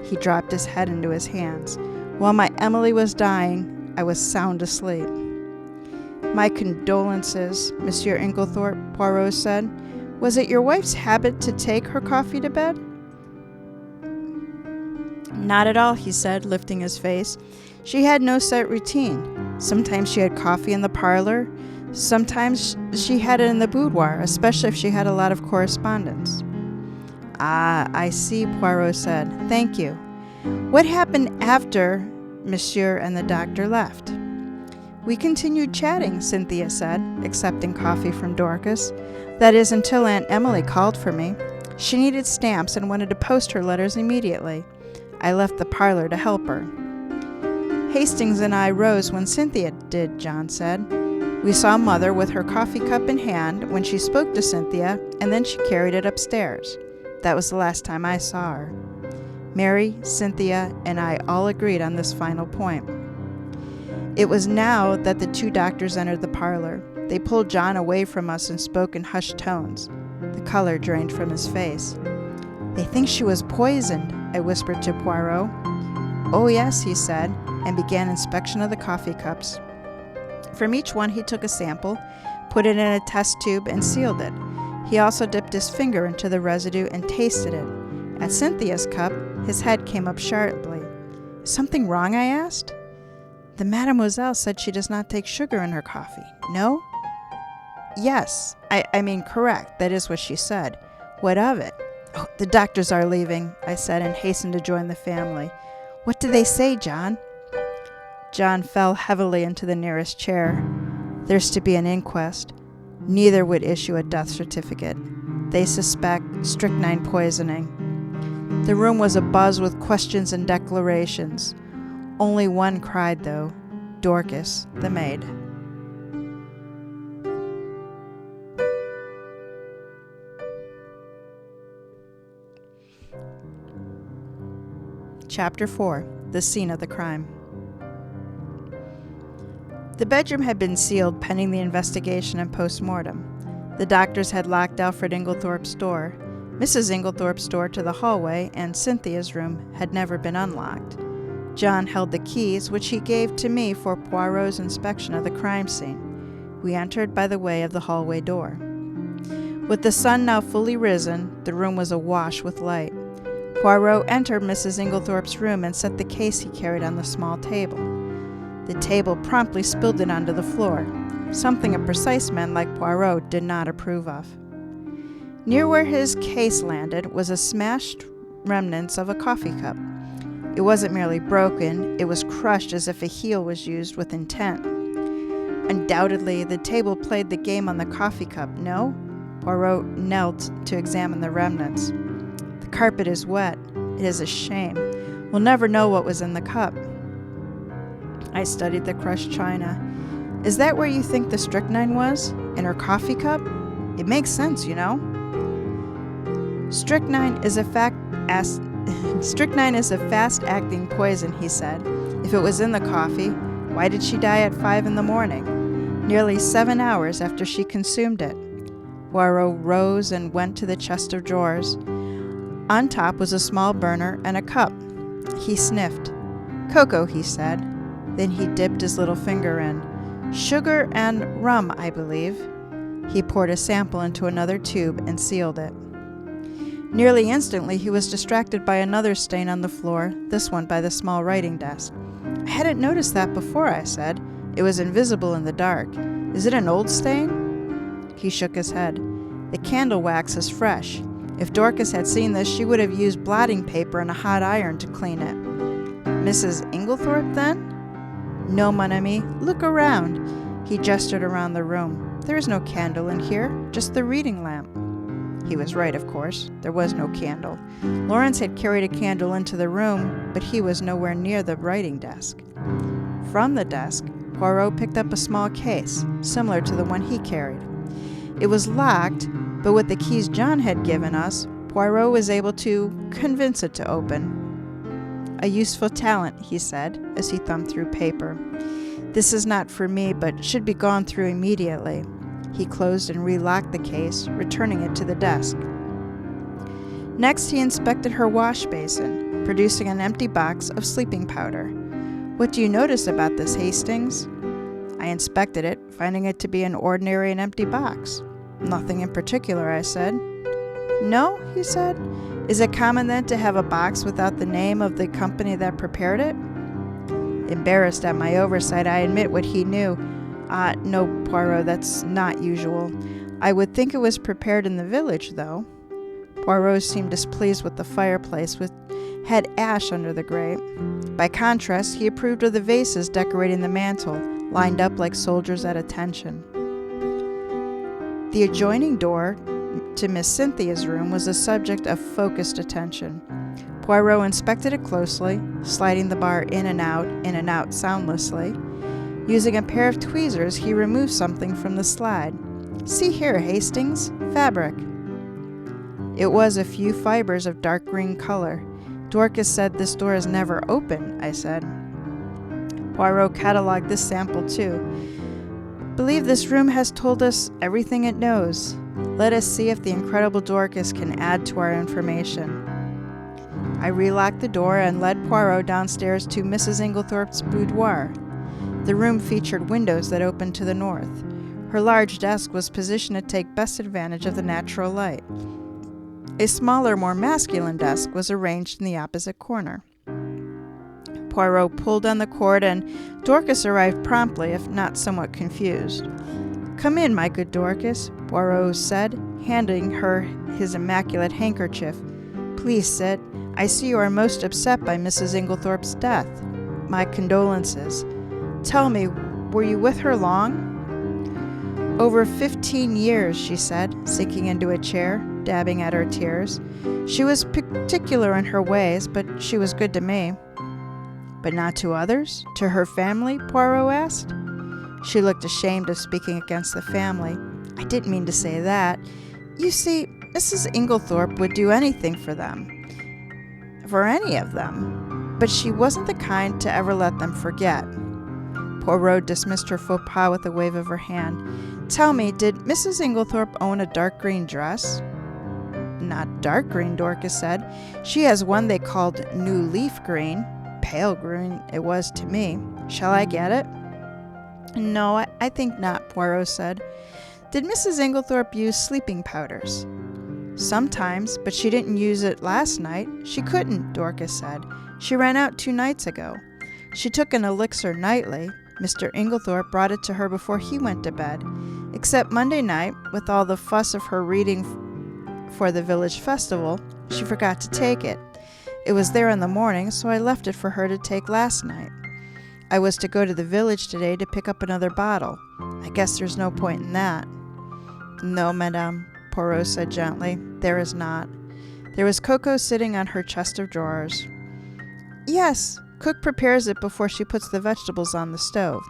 He dropped his head into his hands. While my Emily was dying, I was sound asleep. My condolences, Monsieur Inglethorpe, Poirot said. Was it your wife's habit to take her coffee to bed? Not at all, he said, lifting his face. She had no set routine. Sometimes she had coffee in the parlor. Sometimes she had it in the boudoir, especially if she had a lot of correspondence. Ah, I see, Poirot said. Thank you. What happened after Monsieur and the doctor left? We continued chatting, Cynthia said, accepting coffee from Dorcas. That is, until Aunt Emily called for me. She needed stamps and wanted to post her letters immediately. I left the parlor to help her. Hastings and I rose when Cynthia did, John said. We saw Mother with her coffee cup in hand when she spoke to Cynthia, and then she carried it upstairs. That was the last time I saw her. Mary, Cynthia, and I all agreed on this final point. It was now that the two doctors entered the parlor. They pulled John away from us and spoke in hushed tones. The color drained from his face. They think she was poisoned, I whispered to Poirot. Oh yes, he said, and began inspection of the coffee cups. From each one he took a sample, put it in a test tube, and sealed it. He also dipped his finger into the residue and tasted it. At Cynthia's cup, his head came up sharply. Is something wrong, I asked. The mademoiselle said she does not take sugar in her coffee. No? Yes, I mean correct. That is what she said. What of it? Oh, the doctors are leaving, I said, and hastened to join the family. What did they say, John? John fell heavily into the nearest chair. There's to be an inquest. Neither would issue a death certificate. They suspect strychnine poisoning. The room was abuzz with questions and declarations. Only one cried, though. Dorcas, the maid. Chapter 4. The Scene of the Crime. The bedroom had been sealed pending the investigation and post-mortem. The doctors had locked Alfred Inglethorpe's door. Mrs. Inglethorpe's door to the hallway and Cynthia's room had never been unlocked. John held the keys, which he gave to me for Poirot's inspection of the crime scene. We entered by the way of the hallway door. With the sun now fully risen, the room was awash with light. Poirot entered Mrs. Inglethorpe's room and set the case he carried on the small table. The table promptly spilled it onto the floor, something a precise man like Poirot did not approve of. Near where his case landed was a smashed remnants of a coffee cup. It wasn't merely broken, it was crushed as if a heel was used with intent. Undoubtedly, the table played the game on the coffee cup, no? Poirot knelt to examine the remnants. The carpet is wet. It is a shame. We'll never know what was in the cup. I studied the crushed china. Is that where you think the strychnine was? In her coffee cup? It makes sense, you know. Strychnine is a fast-acting poison, he said. If it was in the coffee, why did she die at 5 in the morning? Nearly 7 hours after she consumed it. Poirot rose and went to the chest of drawers. On top was a small burner and a cup. He sniffed. Cocoa, he said. Then he dipped his little finger in. Sugar and rum, I believe. He poured a sample into another tube and sealed it. Nearly instantly, he was distracted by another stain on the floor, this one by the small writing desk. I hadn't noticed that before, I said. It was invisible in the dark. Is it an old stain? He shook his head. The candle wax is fresh. If Dorcas had seen this, she would have used blotting paper and a hot iron to clean it. Mrs. Inglethorpe, then? No, mon ami. Look around. He gestured around the room. There is no candle in here, just the reading lamp. He was right, of course. There was no candle. Lawrence had carried a candle into the room, but he was nowhere near the writing desk. From the desk, Poirot picked up a small case, similar to the one he carried. It was locked, but with the keys John had given us, Poirot was able to convince it to open. A useful talent, he said, as he thumbed through paper. This is not for me, but should be gone through immediately. He closed and relocked the case, returning it to the desk. Next, he inspected her wash basin, producing an empty box of sleeping powder. What do you notice about this, Hastings? I inspected it, finding it to be an ordinary and empty box. Nothing in particular, I said. No, he said. Is it common then to have a box without the name of the company that prepared it? Embarrassed at my oversight, I admit what he knew. No, Poirot, that's not usual. I would think it was prepared in the village, though. Poirot seemed displeased with the fireplace, which had ash under the grate. By contrast, he approved of the vases decorating the mantel, lined up like soldiers at attention. The adjoining door to Miss Cynthia's room was the subject of focused attention. Poirot inspected it closely, sliding the bar in and out soundlessly. Using a pair of tweezers, he removed something from the slide. See here, Hastings, fabric. It was a few fibers of dark green color. Dorcas said this door is never open, I said. Poirot cataloged this sample too. Believe this room has told us everything it knows. Let us see if the incredible Dorcas can add to our information. I relocked the door and led Poirot downstairs to Mrs. Inglethorpe's boudoir. The room featured windows that opened to the north. Her large desk was positioned to take best advantage of the natural light. A smaller, more masculine desk was arranged in the opposite corner. Poirot pulled on the cord, and Dorcas arrived promptly, if not somewhat confused. Come in, my good Dorcas, Poirot said, handing her his immaculate handkerchief. Please sit. I see you are most upset by Mrs. Inglethorpe's death. My condolences. Tell me, were you with her long? Over 15 years, she said, sinking into a chair, dabbing at her tears. She was particular in her ways, but she was good to me. But not to others? To her family? Poirot asked. She looked ashamed of speaking against the family. I didn't mean to say that. You see, Mrs. Inglethorpe would do anything for them. For any of them. But she wasn't the kind to ever let them forget. Poirot dismissed her faux pas with a wave of her hand. Tell me, did Mrs. Inglethorpe own a dark green dress? Not dark green, Dorcas said. She has one they called new leaf green. Pale green it was to me. Shall I get it? No, I think not, Poirot said. Did Mrs. Inglethorpe use sleeping powders? Sometimes, but she didn't use it last night. She couldn't, Dorcas said. She ran out 2 nights ago. She took an elixir nightly. Mr. Inglethorpe brought it to her before he went to bed. Except Monday night, with all the fuss of her reading for the village festival, she forgot to take it. It was there in the morning, so I left it for her to take last night. I was to go to the village today to pick up another bottle. I guess there's no point in that. No, madame, Poirot said gently. There is not. There was cocoa sitting on her chest of drawers. Yes, cook prepares it before she puts the vegetables on the stove.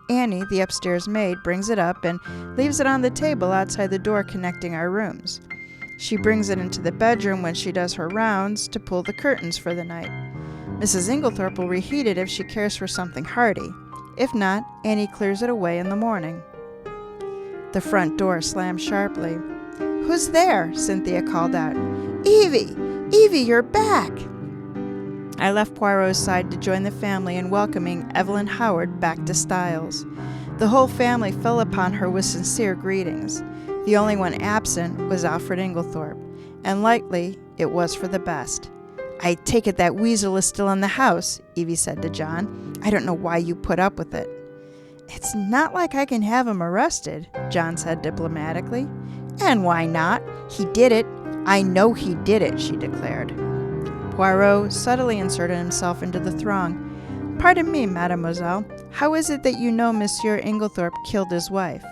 Annie, the upstairs maid, brings it up and leaves it on the table outside the door connecting our rooms. She brings it into the bedroom when she does her rounds to pull the curtains for the night. Mrs. Inglethorpe will reheat it if she cares for something hearty. If not, Annie clears it away in the morning. The front door slammed sharply. Who's there? Cynthia called out. Evie! Evie, you're back! I left Poirot's side to join the family in welcoming Evelyn Howard back to Styles. The whole family fell upon her with sincere greetings. The only one absent was Alfred Inglethorpe, and likely it was for the best. I take it that weasel is still in the house, Evie said to John. I don't know why you put up with it. It's not like I can have him arrested, John said diplomatically. And why not? He did it. I know he did it, she declared. Poirot subtly inserted himself into the throng. Pardon me, mademoiselle. How is it that you know Monsieur Inglethorpe killed his wife?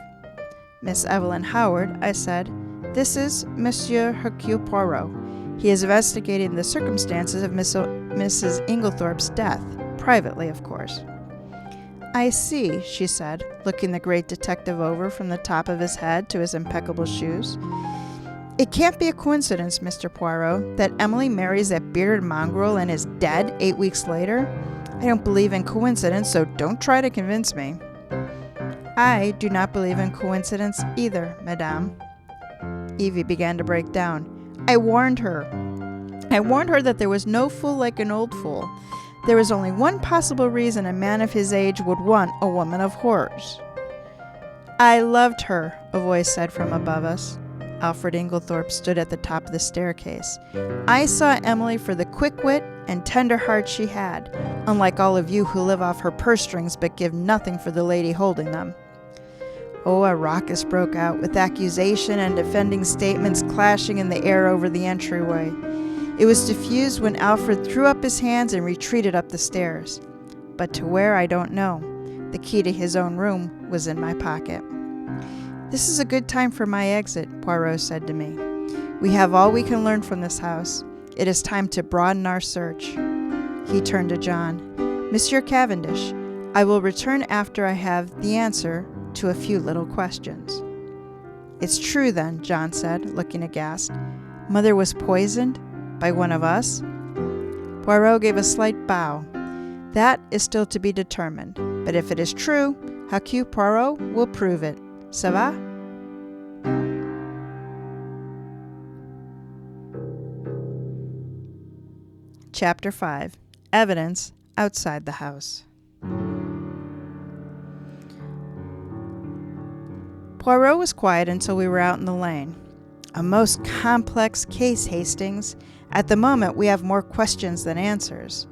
Miss Evelyn Howard, I said, this is Monsieur Hercule Poirot. He is investigating the circumstances of Mrs. Inglethorpe's death, privately, of course. I see, she said, looking the great detective over from the top of his head to his impeccable shoes. It can't be a coincidence, Mr. Poirot, that Emily marries that bearded mongrel and is dead 8 weeks later. I don't believe in coincidence, so don't try to convince me. I do not believe in coincidence either, madame. Evie began to break down. I warned her. That there was no fool like an old fool. There was only one possible reason a man of his age would want a woman of horrors. I loved her, a voice said from above us. Alfred Inglethorpe stood at the top of the staircase. I saw Emily for the quick wit and tender heart she had, unlike all of you who live off her purse strings but give nothing for the lady holding them. Oh, a raucous broke out, with accusation and defending statements clashing in the air over the entryway. It was diffused when Alfred threw up his hands and retreated up the stairs. But to where, I don't know. The key to his own room was in my pocket. This is a good time for my exit, Poirot said to me. We have all we can learn from this house. It is time to broaden our search. He turned to John. Monsieur Cavendish, I will return after I have the answer to a few little questions. It's true then, John said, looking aghast. Mother was poisoned? By one of us? Poirot gave a slight bow. That is still to be determined, but if it is true, Hercule Poirot will prove it. Ça va? Chapter 5. Evidence outside the house. Poirot was quiet until we were out in the lane. A most complex case, Hastings. At the moment, we have more questions than answers.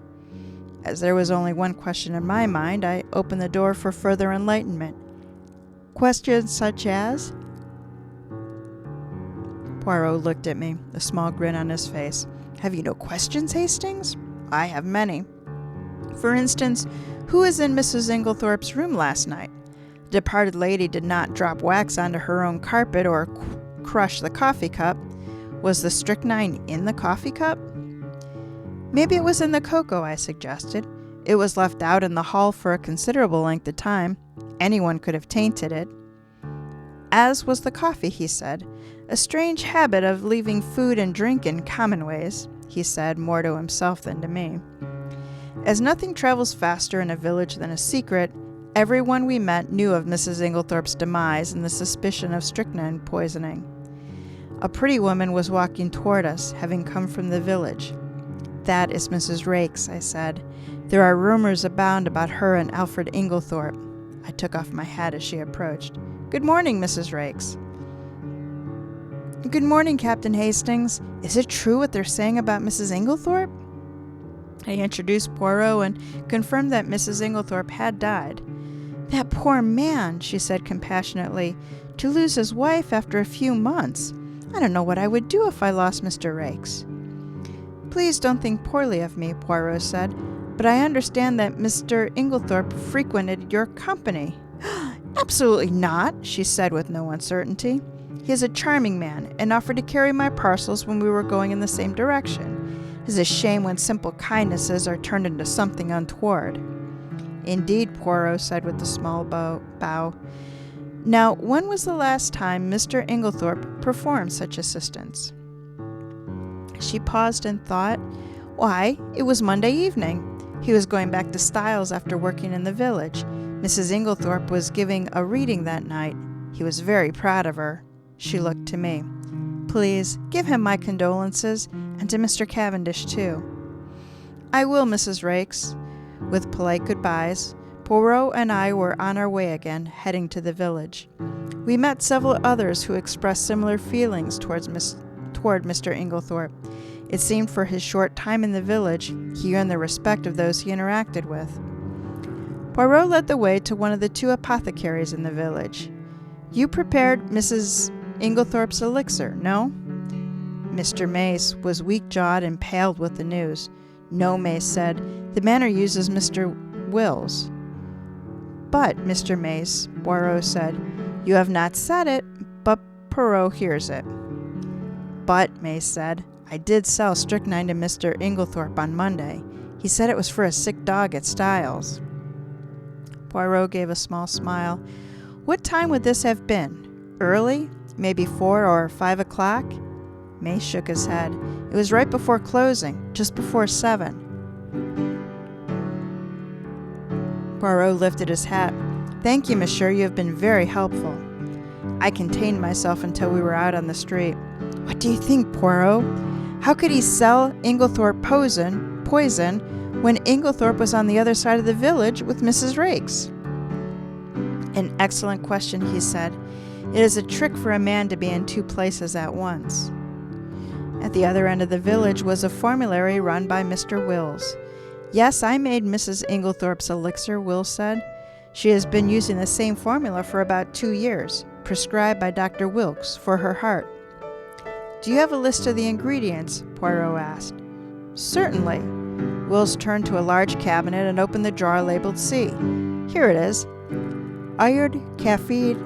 As there was only one question in my mind, I opened the door for further enlightenment. Questions such as? Poirot looked at me, a small grin on his face. Have you no questions, Hastings? I have many. For instance, who was in Mrs. Inglethorpe's room last night? The departed lady did not drop wax onto her own carpet or crush the coffee cup. Was the strychnine in the coffee cup? Maybe it was in the cocoa, I suggested. It was left out in the hall for a considerable length of time. Anyone could have tainted it. As was the coffee, he said. A strange habit of leaving food and drink in common ways, he said, more to himself than to me. As nothing travels faster in a village than a secret, Everyone we met knew of Mrs. Inglethorpe's demise and the suspicion of strychnine poisoning. A pretty woman was walking toward us, having come from the village. "That is Mrs. Raikes," I said. "There are rumors abound about her and Alfred Inglethorpe." I took off my hat as she approached. "Good morning, Mrs. Raikes." "Good morning, Captain Hastings. Is it true what they're saying about Mrs. Inglethorpe?" I introduced Poirot and confirmed that Mrs. Inglethorpe had died. "That poor man," she said compassionately, "to lose his wife after a few months. I don't know what I would do if I lost Mr. Raikes." "Please don't think poorly of me," Poirot said, "but I understand that Mr. Inglethorpe frequented your company." "Absolutely not," she said with no uncertainty. "He is a charming man, and offered to carry my parcels when we were going in the same direction. It is a shame when simple kindnesses are turned into something untoward." "Indeed," Poirot said with a small bow. "Now, when was the last time Mr. Inglethorpe performed such assistance?" She paused and thought. "Why, it was Monday evening. He was going back to Styles after working in the village. Mrs. Inglethorpe was giving a reading that night. He was very proud of her." She looked to me. "Please, give him my condolences, and to Mr. Cavendish, too." "I will, Mrs. Raikes." With polite goodbyes, Poirot and I were on our way again, heading to the village. We met several others who expressed similar feelings toward Mr. Inglethorpe. It seemed for his short time in the village, he earned the respect of those he interacted with. Poirot led the way to one of the two apothecaries in the village. "You prepared Mrs. Inglethorpe's elixir, no?" Mr. Mace was weak-jawed and paled with the news. "No," Mace said. "The manner uses Mr. Wills." "But, Mr. Mace," Poirot said, "you have not said it, but Poirot hears it." "But," Mace said, "I did sell strychnine to Mr. Inglethorpe on Monday. He said it was for a sick dog at Styles." Poirot gave a small smile. "What time would this have been? Early? Maybe 4 or 5 o'clock?" Mace shook his head. "It was right before closing, just before 7. Poirot lifted his hat. "Thank you, monsieur. You have been very helpful." I contained myself until we were out on the street. "What do you think, Poirot? How could he sell Inglethorpe poison when Inglethorpe was on the other side of the village with Mrs. Raikes?" "An excellent question," he said. "It is a trick for a man to be in two places at once." At the other end of the village was a formulary run by Mr. Wills. "Yes, I made Mrs. Inglethorpe's elixir," Wills said. "She has been using the same formula for about 2 years, prescribed by Dr. Wilkes for her heart." "Do you have a list of the ingredients?" Poirot asked. "Certainly." Wills turned to a large cabinet and opened the drawer labeled C. "Here it is. Iode, caffeine,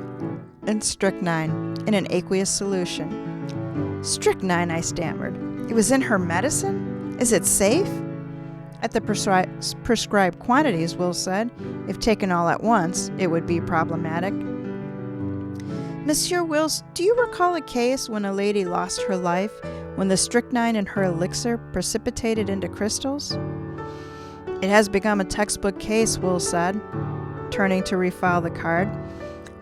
and strychnine in an aqueous solution." "Strychnine," I stammered. "It was in her medicine? Is it safe?" "At the prescribed quantities," Will said. "If taken all at once, it would be problematic." "Monsieur Wills, do you recall a case when a lady lost her life when the strychnine in her elixir precipitated into crystals?" "It has become a textbook case," Will said, turning to refile the card.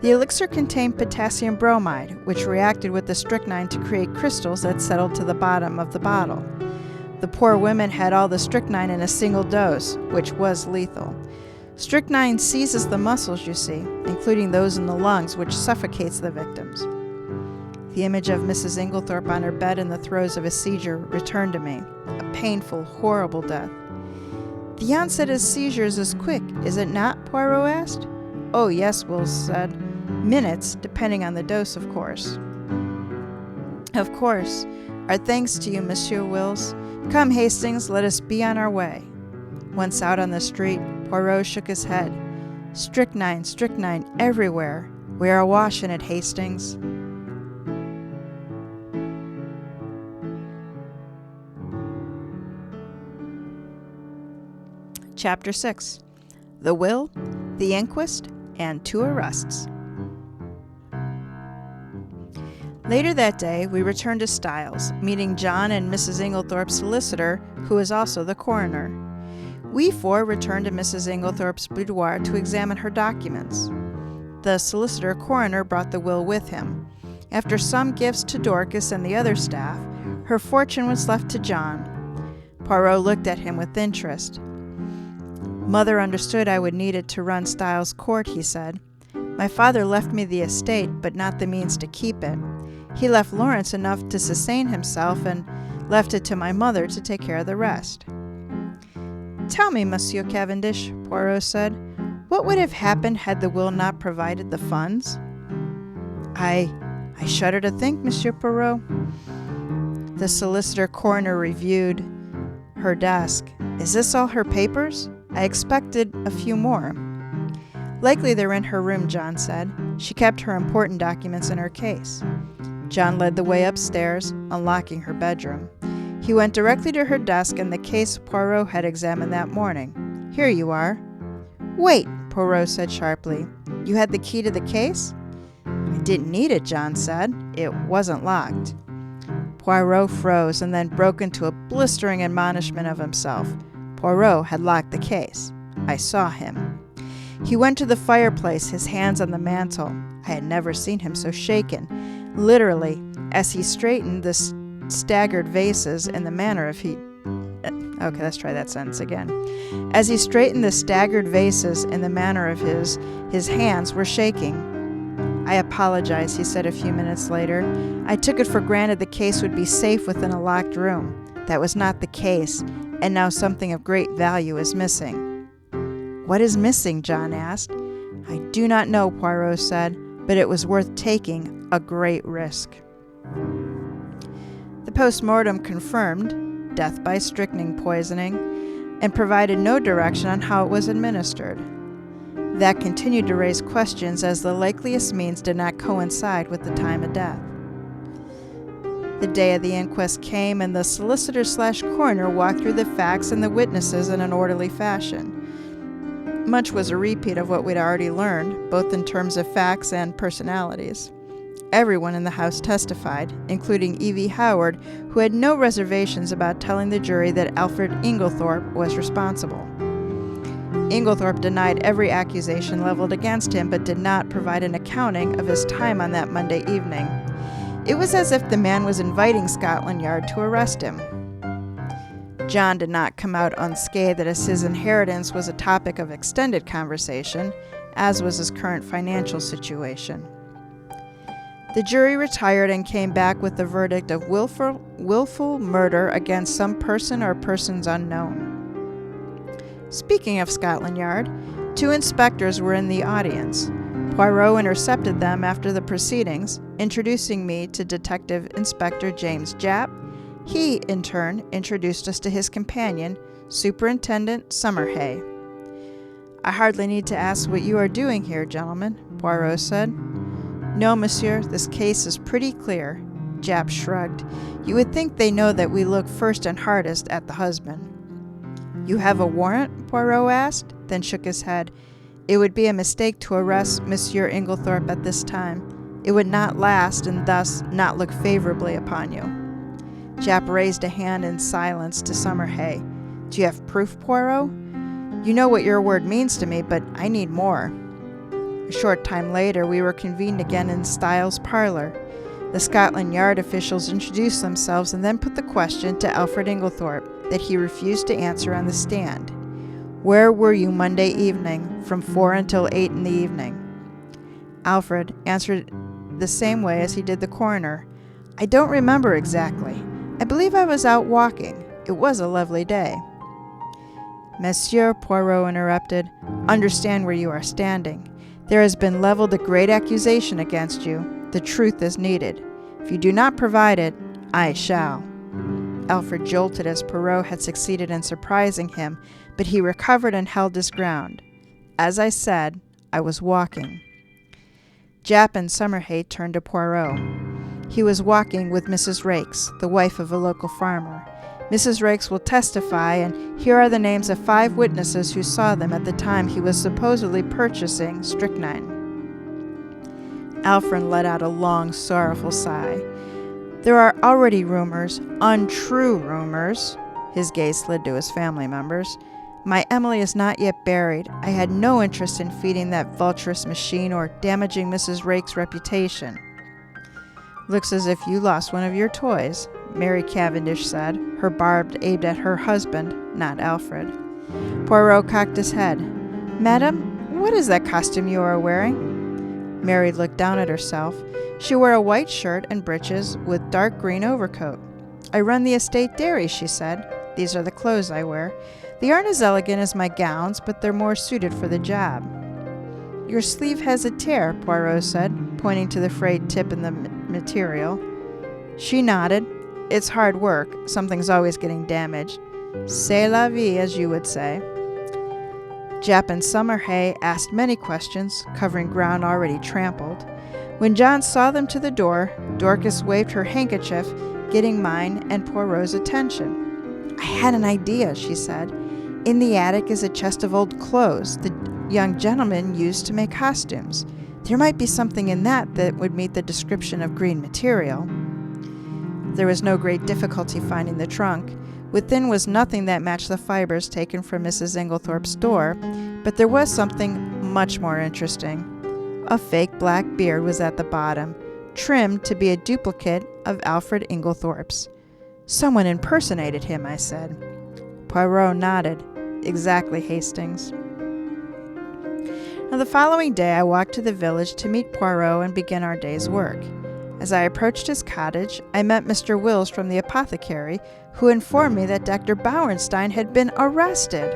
"The elixir contained potassium bromide, which reacted with the strychnine to create crystals that settled to the bottom of the bottle. The poor women had all the strychnine in a single dose, which was lethal. Strychnine seizes the muscles, you see, including those in the lungs, which suffocates the victims." The image of Mrs. Inglethorpe on her bed in the throes of a seizure returned to me, a painful, horrible death. "The onset of seizures is quick, is it not?" Poirot asked. "Oh, yes," Wills said. "Minutes, depending on the dose, of course." "Of course. Our thanks to you, Monsieur Wills. Come, Hastings, let us be on our way." Once out on the street, Poirot shook his head. "Strychnine, strychnine, everywhere. We are awash in it, Hastings." Chapter 6. The Will, the Inquest, and 2 Arrests. Later that day, we returned to Styles, meeting John and Mrs. Inglethorpe's solicitor, who was also the coroner. We four returned to Mrs. Inglethorpe's boudoir to examine her documents. The solicitor coroner brought the will with him. After some gifts to Dorcas and the other staff, her fortune was left to John. Poirot looked at him with interest. Mother understood I would need it to run Styles Court, he said. My father left me the estate, but not the means to keep it. He left Lawrence enough to sustain himself and left it to my mother to take care of the rest. Tell me, Monsieur Cavendish, Poirot said, what would have happened had the will not provided the funds? I shudder to think, Monsieur Poirot. The solicitor coroner reviewed her desk. Is this all her papers? I expected a few more. Likely they're in her room, John said. She kept her important documents in her case. John led the way upstairs, unlocking her bedroom. He went directly to her desk and the case Poirot had examined that morning. Here you are. Wait, Poirot said sharply. You had the key to the case? I didn't need it, John said. It wasn't locked. Poirot froze and then broke into a blistering admonishment of himself. Poirot had locked the case. I saw him. He went to the fireplace, his hands on the mantel. I had never seen him so shaken. Literally, as he straightened the staggered vases in the manner of Okay, let's try that sentence again. As he straightened the staggered vases in the manner of his hands were shaking. I apologize, he said a few minutes later. I took it for granted the case would be safe within a locked room. That was not the case, and now something of great value is missing. What is missing? John asked. I do not know, Poirot said, but it was worth taking a great risk. The post-mortem confirmed death by strychnine poisoning and provided no direction on how it was administered. That continued to raise questions as the likeliest means did not coincide with the time of death. The day of the inquest came and the solicitor/coroner walked through the facts and the witnesses in an orderly fashion. Much was a repeat of what we'd already learned, both in terms of facts and personalities. Everyone in the house testified, including Evie Howard, who had no reservations about telling the jury that Alfred Inglethorpe was responsible. Inglethorpe denied every accusation leveled against him, but did not provide an accounting of his time on that Monday evening. It was as if the man was inviting Scotland Yard to arrest him. John did not come out unscathed as his inheritance was a topic of extended conversation, as was his current financial situation. The jury retired and came back with the verdict of willful murder against some person or persons unknown. Speaking of Scotland Yard, 2 inspectors were in the audience. Poirot intercepted them after the proceedings, introducing me to Detective Inspector James Japp. He, in turn, introduced us to his companion, Superintendent Summerhay. I hardly need to ask what you are doing here, gentlemen, Poirot said. No, monsieur, this case is pretty clear. Japp shrugged. You would think they know that we look first and hardest at the husband. You have a warrant? Poirot asked, then shook his head. It would be a mistake to arrest Monsieur Inglethorpe at this time. It would not last and thus not look favorably upon you. Japp raised a hand in silence to Summerhay. Do you have proof, Poirot? You know what your word means to me, but I need more. A short time later, we were convened again in Styles' parlor. The Scotland Yard officials introduced themselves and then put the question to Alfred Inglethorpe that he refused to answer on the stand. Where were you Monday evening from 4 until 8 in the evening? Alfred answered the same way as he did the coroner. I don't remember exactly. I believe I was out walking. It was a lovely day. Monsieur, Poirot interrupted, understand where you are standing. There has been leveled a great accusation against you. The truth is needed. If you do not provide it, I shall. Alfred jolted as Poirot had succeeded in surprising him, but he recovered and held his ground. As I said, I was walking. Japp and Summerhay turned to Poirot. He was walking with Mrs. Rakes, the wife of a local farmer. Mrs. Rakes will testify, and here are the names of 5 witnesses who saw them at the time he was supposedly purchasing strychnine. Alfred let out a long, sorrowful sigh. There are already rumors, untrue rumors. His gaze slid to his family members. My Emily is not yet buried. I had no interest in feeding that vulturous machine or damaging Mrs. Rake's reputation. Looks as if you lost one of your toys, Mary Cavendish said, her barb aimed at her husband, not Alfred. Poirot cocked his head. Madam, what is that costume you are wearing? Mary looked down at herself. She wore a white shirt and breeches with dark green overcoat. I run the estate dairy, she said. These are the clothes I wear. They aren't as elegant as my gowns, but they're more suited for the job. Your sleeve has a tear, Poirot said, pointing to the frayed tip in the material. She nodded. It's hard work. Something's always getting damaged. C'est la vie, as you would say. Jap and Summerhay asked many questions, covering ground already trampled. When John saw them to the door, Dorcas waved her handkerchief, getting mine and Poirot's attention. I had an idea, she said. In the attic is a chest of old clothes the young gentleman used to make costumes. There might be something in that would meet the description of green material. There was no great difficulty finding the trunk. Within was nothing that matched the fibers taken from Mrs. Inglethorpe's door, but there was something much more interesting. A fake black beard was at the bottom, trimmed to be a duplicate of Alfred Inglethorpe's. Someone impersonated him, I said. Poirot nodded. Exactly, Hastings. Now, the following day I walked to the village to meet Poirot and begin our day's work. As I approached his cottage, I met Mr. Wills from the apothecary, who informed me that Dr. Bauernstein had been arrested.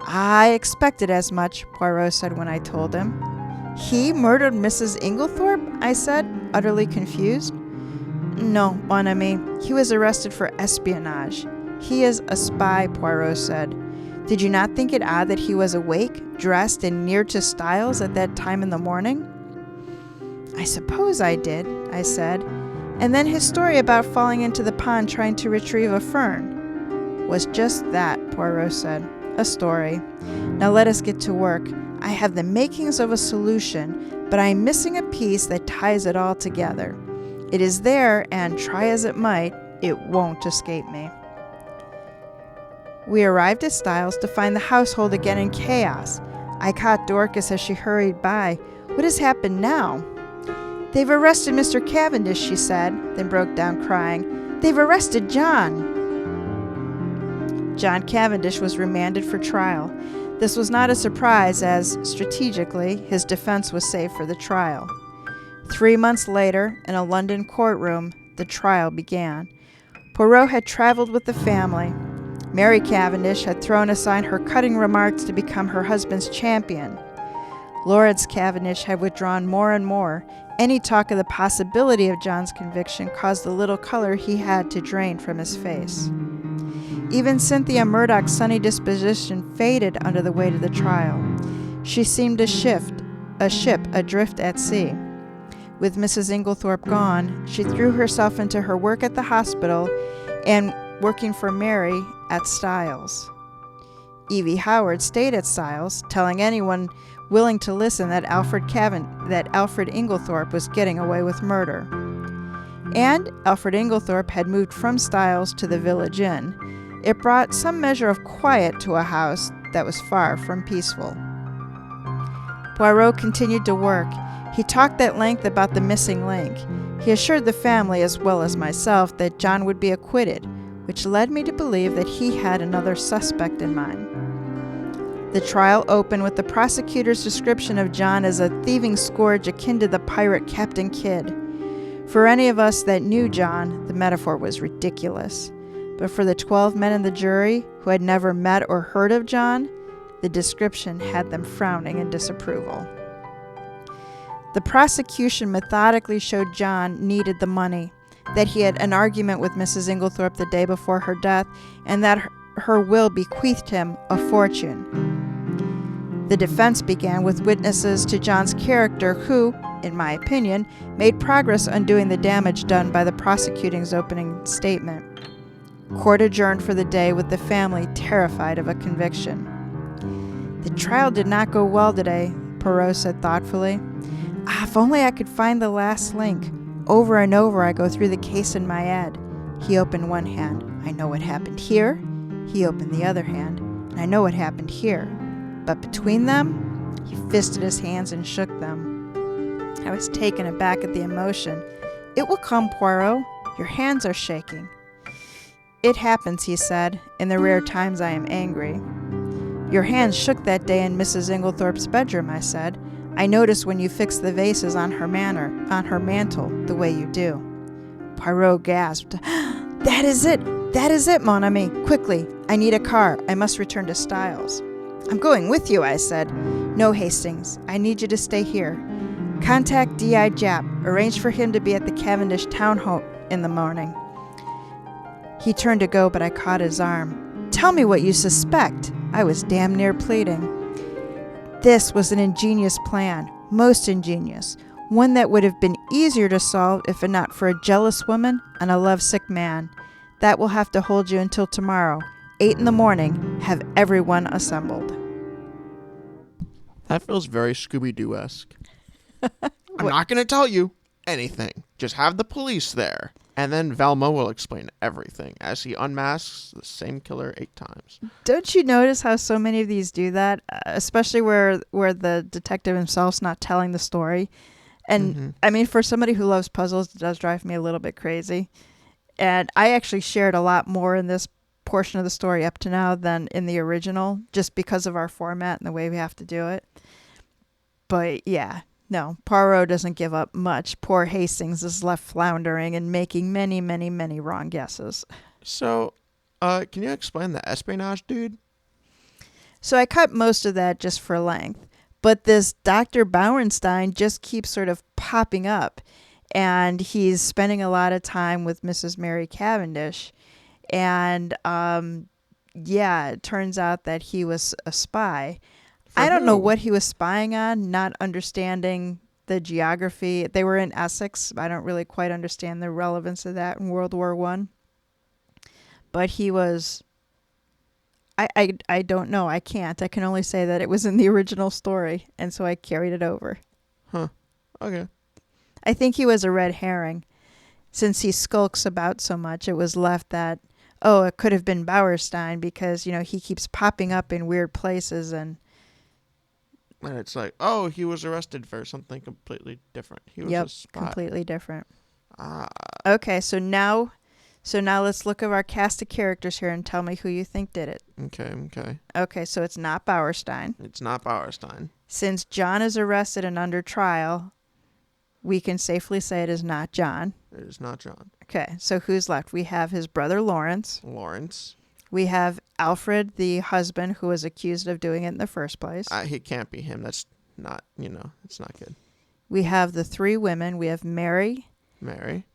I expected as much, Poirot said when I told him. He murdered Mrs. Inglethorpe? I said, utterly confused. No, mon ami. He was arrested for espionage. He is a spy, Poirot said. Did you not think it odd that he was awake, dressed, and near to Styles at that time in the morning? I suppose I did, I said. And then his story about falling into the pond trying to retrieve a fern. Was just that, Poirot said. A story. Now let us get to work. I have the makings of a solution, but I am missing a piece that ties it all together. It is there, and try as it might, it won't escape me. We arrived at Styles to find the household again in chaos. I caught Dorcas as she hurried by. What has happened now? They've arrested Mr. Cavendish, she said, then broke down crying. They've arrested John. John Cavendish was remanded for trial. This was not a surprise as, strategically, his defense was saved for the trial. 3 months later, in a London courtroom, the trial began. Poirot had traveled with the family. Mary Cavendish had thrown aside her cutting remarks to become her husband's champion. Lawrence Cavendish had withdrawn more and more. Any talk of the possibility of John's conviction caused the little color he had to drain from his face. Even Cynthia Murdoch's sunny disposition faded under the weight of the trial. She seemed a ship adrift at sea. With Mrs. Inglethorpe gone, she threw herself into her work at the hospital and working for Mary at Styles. Evie Howard stayed at Styles, telling anyone willing to listen that Alfred Inglethorpe was getting away with murder. And Alfred Inglethorpe had moved from Styles to the village inn. It brought some measure of quiet to a house that was far from peaceful. Poirot continued to work. He talked at length about the missing link. He assured the family, as well as myself, that John would be acquitted, which led me to believe that he had another suspect in mind. The trial opened with the prosecutor's description of John as a thieving scourge akin to the pirate Captain Kidd. For any of us that knew John, the metaphor was ridiculous. But for the 12 men in the jury who had never met or heard of John, the description had them frowning in disapproval. The prosecution methodically showed John needed the money, that he had an argument with Mrs. Inglethorpe the day before her death, and that her will bequeathed him a fortune. The defense began with witnesses to John's character who, in my opinion, made progress undoing the damage done by the prosecuting's opening statement. Court adjourned for the day with the family terrified of a conviction. The trial did not go well today, Poirot said thoughtfully. If only I could find the last link. Over and over I go through the case in my head. He opened one hand. I know what happened here. He opened the other hand. and I know what happened here. But between them, he fisted his hands and shook them. I was taken aback at the emotion. It will come, Poirot. Your hands are shaking. It happens, he said, in the rare times I am angry. Your hands shook that day in Mrs. Inglethorpe's bedroom, I said. I noticed when you fixed the vases on her mantle, the way you do. Poirot gasped. That is it! That is it, mon ami! Quickly! I need a car. I must return to Styles. I'm going with you, I said. No, Hastings. I need you to stay here. Contact D.I. Japp. Arrange for him to be at the Cavendish town hall in the morning. He turned to go, but I caught his arm. Tell me what you suspect. I was damn near pleading. This was an ingenious plan, most ingenious, one that would have been easier to solve if not for a jealous woman and a lovesick man. That will have to hold you until tomorrow, 8 a.m. Have everyone assembled. That feels very Scooby-Doo-esque. I'm not going to tell you anything. Just have the police there. And then Velma will explain everything as he unmasks the same killer 8 times. Don't you notice how so many of these do that? Especially where the detective himself's not telling the story. And I mean, for somebody who loves puzzles, it does drive me a little bit crazy. And I actually shared a lot more in this portion of the story up to now than in the original, just because of our format and the way we have to do it. But yeah. No, Poirot doesn't give up much. Poor Hastings is left floundering and making many, many, many wrong guesses. So, can you explain the espionage dude? So I cut most of that just for length. But this Dr. Bauernstein just keeps sort of popping up. And he's spending a lot of time with Mrs. Mary Cavendish. And, it turns out that he was a spy. I don't know what he was spying on, not understanding the geography. They were in Essex. I don't really quite understand the relevance of that in World War I. But he was... I don't know. I can't. I can only say that it was in the original story, and so I carried it over. Huh. Okay. I think he was a red herring. Since he skulks about so much, it was left that, it could have been Bauerstein because, he keeps popping up in weird places and it's like, he was arrested for something completely different. He was a spy. Completely different. Okay, so now let's look at our cast of characters here and tell me who you think did it. Okay. Okay, so it's not Bauerstein. It's not Bauerstein. Since John is arrested and under trial, we can safely say it is not John. It is not John. Okay, so who's left? We have his brother Lawrence. We have Alfred, the husband, who was accused of doing it in the first place. He can't be him. That's not, it's not good. We have the 3 women. We have Mary.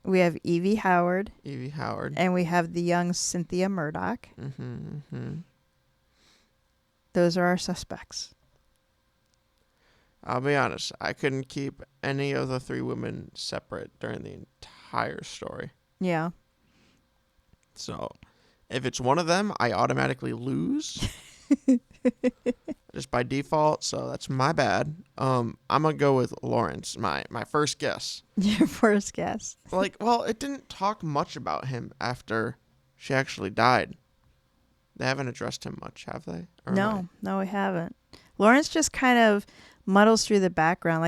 We have Evie Howard. And we have the young Cynthia Murdoch. Those are our suspects. I'll be honest. I couldn't keep any of the 3 women separate during the entire story. Yeah. So... if it's one of them, I automatically lose. Just by default, so that's my bad. I'm going to go with Lawrence, my first guess. Your first guess. It didn't talk much about him after she actually died. They haven't addressed him much, have they? No, we haven't. Lawrence just kind of muddles through the background.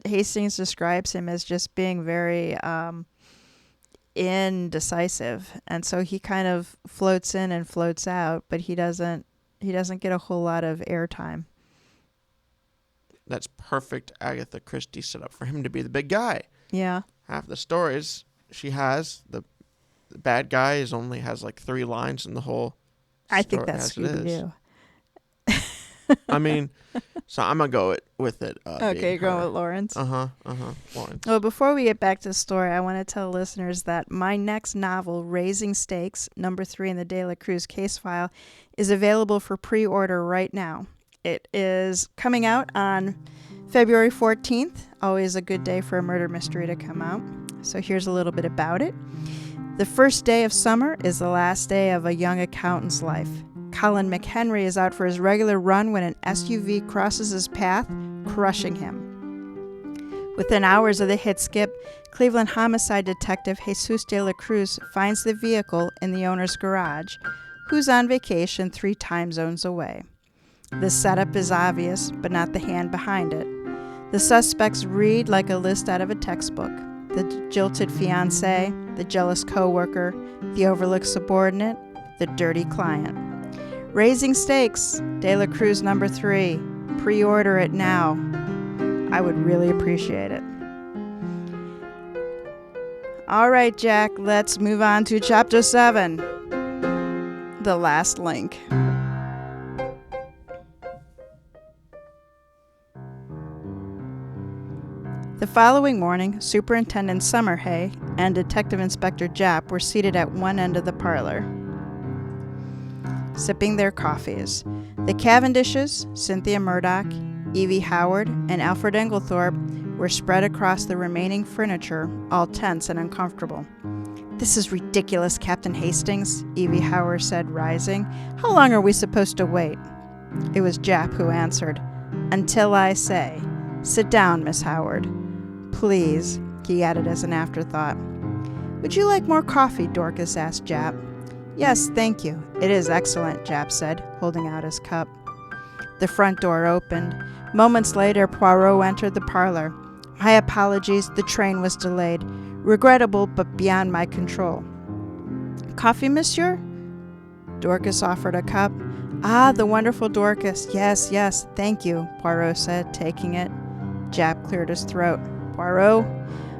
Hastings describes him as just being very... indecisive, and so he kind of floats in and floats out, but he doesn't get a whole lot of airtime. That's perfect Agatha Christie setup for him to be the big guy. Yeah. Half the stories she has, the bad guy only has 3 lines in the whole story. I think that's Scooby-Doo. I mean, so I'm going to go with it. Okay, you're going with Lawrence? Lawrence. Well, before we get back to the story, I want to tell listeners that my next novel, Raising Stakes, number 3 in the De La Cruz case file, is available for pre-order right now. It is coming out on February 14th, always a good day for a murder mystery to come out. So here's a little bit about it. The first day of summer is the last day of a young accountant's life. Colin McHenry is out for his regular run when an SUV crosses his path, crushing him. Within hours of the hit skip, Cleveland homicide detective Jesus de la Cruz finds the vehicle in the owner's garage. who's on vacation 3 time zones away. The setup is obvious, but not the hand behind it. The suspects read like a list out of a textbook. The jilted fiancé, the jealous coworker, the overlooked subordinate, the dirty client. Raising stakes, De La Cruz number 3. Pre-order it now. I would really appreciate it. All right, Jack, let's move on to Chapter 7. The Last Link. The following morning, Superintendent Summerhay and Detective Inspector Japp were seated at one end of the parlor, sipping their coffees. The Cavendishes, Cynthia Murdoch, Evie Howard, and Alfred Englethorpe were spread across the remaining furniture, all tense and uncomfortable. "This is ridiculous, Captain Hastings," Evie Howard said, rising. "How long are we supposed to wait?" It was Japp who answered. "Until I say. Sit down, Miss Howard. Please," he added as an afterthought. "Would you like more coffee?" Dorcas asked Japp. "Yes, thank you. It is excellent," Japp said, holding out his cup. The front door opened. Moments later, Poirot entered the parlor. "My apologies, the train was delayed. Regrettable, but beyond my control." "Coffee, monsieur?" Dorcas offered a cup. "Ah, the wonderful Dorcas. Yes, yes, thank you," Poirot said, taking it. Japp cleared his throat. "Poirot?"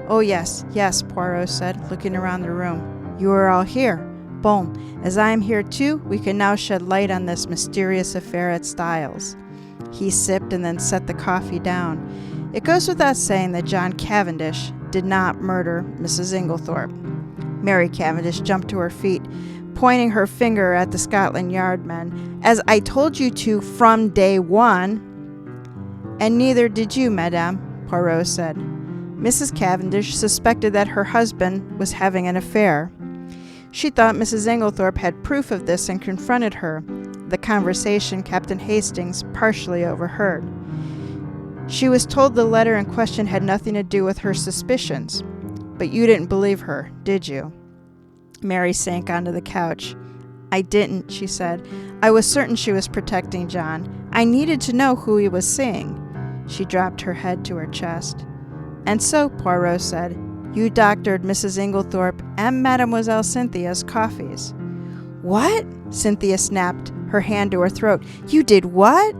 "Oh, yes, yes," Poirot said, looking around the room. "You are all here. Bon, as I am here too, we can now shed light on this mysterious affair at Styles." He sipped and then set the coffee down. "It goes without saying that John Cavendish did not murder Mrs. Inglethorpe." Mary Cavendish jumped to her feet, pointing her finger at the Scotland Yard men. "As I told you to from day one." "And neither did you, madame," Poirot said. Mrs. Cavendish suspected that her husband was having an affair. She thought Mrs. Inglethorpe had proof of this and confronted her. The conversation Captain Hastings partially overheard. She was told the letter in question had nothing to do with her suspicions. But you didn't believe her, did you? Mary sank onto the couch. "I didn't," she said. "I was certain she was protecting John. I needed to know who he was seeing." She dropped her head to her chest. "And so," Poirot said, "you doctored Mrs. Inglethorpe and Mademoiselle Cynthia's coffees." "What?" Cynthia snapped, her hand to her throat. "You did what?"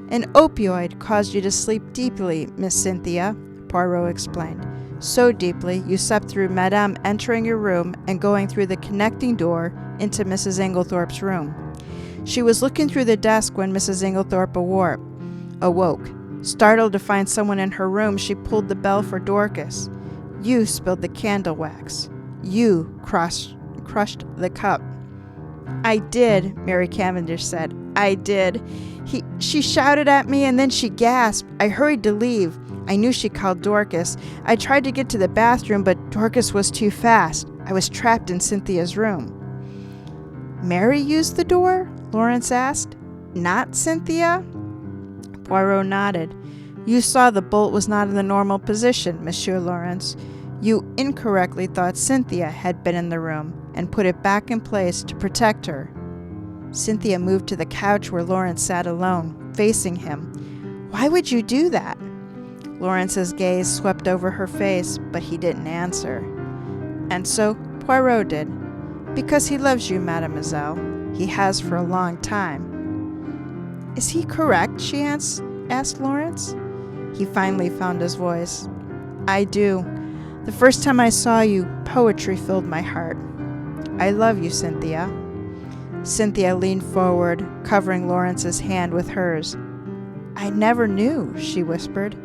"An opioid caused you to sleep deeply, Miss Cynthia," Poirot explained. "So deeply, you slept through Madame entering your room and going through the connecting door into Mrs. Inglethorpe's room. She was looking through the desk when Mrs. Inglethorpe awoke. Startled to find someone in her room, she pulled the bell for Dorcas. You spilled the candle wax. You crushed the cup." "I did," Mary Cavendish said. "I did. She shouted at me and then she gasped. I hurried to leave. I knew she called Dorcas. I tried to get to the bathroom, but Dorcas was too fast. I was trapped in Cynthia's room." "Mary used the door?" Lawrence asked. "Not Cynthia?" Poirot nodded. "You saw the bolt was not in the normal position, Monsieur Lawrence. You incorrectly thought Cynthia had been in the room and put it back in place to protect her." Cynthia moved to the couch where Lawrence sat alone, facing him. "Why would you do that?" Lawrence's gaze swept over her face, but he didn't answer. "And so Poirot did. Because he loves you, mademoiselle. He has for a long time." "Is he correct?" she asked Lawrence. He finally found his voice. "I do. The first time I saw you, poetry filled my heart. I love you, Cynthia." Cynthia leaned forward, covering Lawrence's hand with hers. "I never knew," she whispered.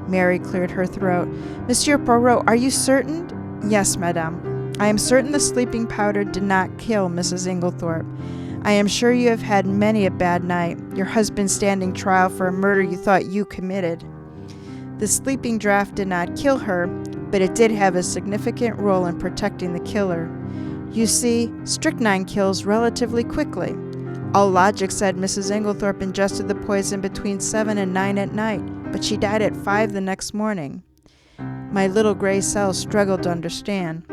Mary cleared her throat. "Monsieur Poirot, are you certain?" "Yes, madame. I am certain the sleeping powder did not kill Mrs. Inglethorpe. I am sure you have had many a bad night, your husband standing trial for a murder you thought you committed. The sleeping draught did not kill her, but it did have a significant role in protecting the killer. You see, strychnine kills relatively quickly. All logic said Mrs. Inglethorpe ingested the poison between 7 and 9 at night, but she died at 5 the next morning." My little gray cells struggled to understand.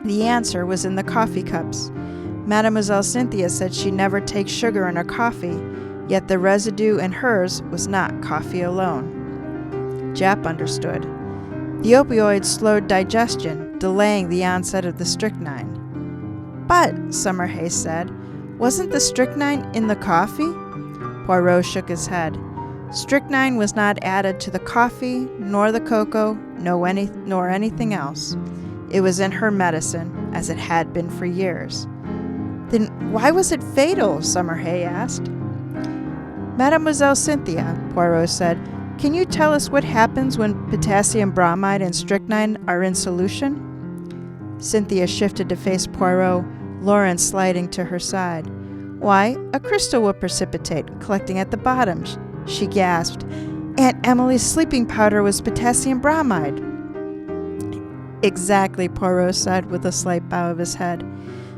The answer was in the coffee cups. Mademoiselle Cynthia said she never takes sugar in her coffee, yet the residue in hers was not coffee alone. Jap understood. The opioids slowed digestion, delaying the onset of the strychnine. But, Summerhay said, wasn't the strychnine in the coffee? Poirot shook his head. Strychnine was not added to the coffee, nor the cocoa, nor anything else. It was in her medicine, as it had been for years. Then why was it fatal? Summerhay asked. Mademoiselle Cynthia, Poirot said, can you tell us what happens when potassium bromide and strychnine are in solution? Cynthia shifted to face Poirot, Lawrence sliding to her side. Why, a crystal will precipitate, collecting at the bottom, she gasped. Aunt Emily's sleeping powder was potassium bromide. Exactly, Poirot said with a slight bow of his head.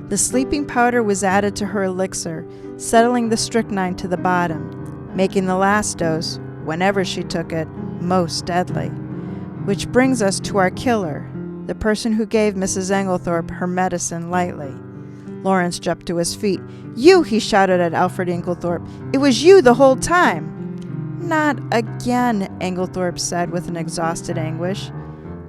The sleeping powder was added to her elixir, settling the strychnine to the bottom, making the last dose, whenever she took it, most deadly. Which brings us to our killer, the person who gave Mrs. Englethorpe her medicine lightly. Lawrence jumped to his feet. You, he shouted at Alfred Englethorpe. It was you the whole time. Not again, Englethorpe said with an exhausted anguish.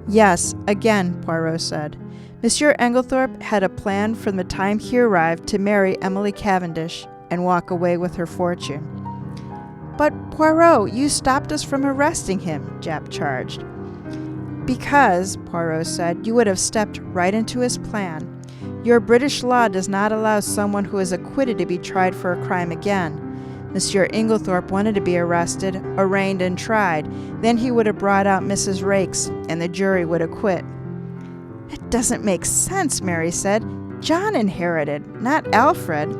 Yes, again, Poirot said. Monsieur Englethorpe had a plan from the time he arrived to marry Emily Cavendish and walk away with her fortune. But, Poirot, you stopped us from arresting him, Jap charged. Because, Poirot said, you would have stepped right into his plan. Your British law does not allow someone who is acquitted to be tried for a crime again. Monsieur Englethorpe wanted to be arrested, arraigned, and tried. Then he would have brought out Mrs. Raikes, and the jury would acquit. It doesn't make sense, Mary said. John inherited, not Alfred.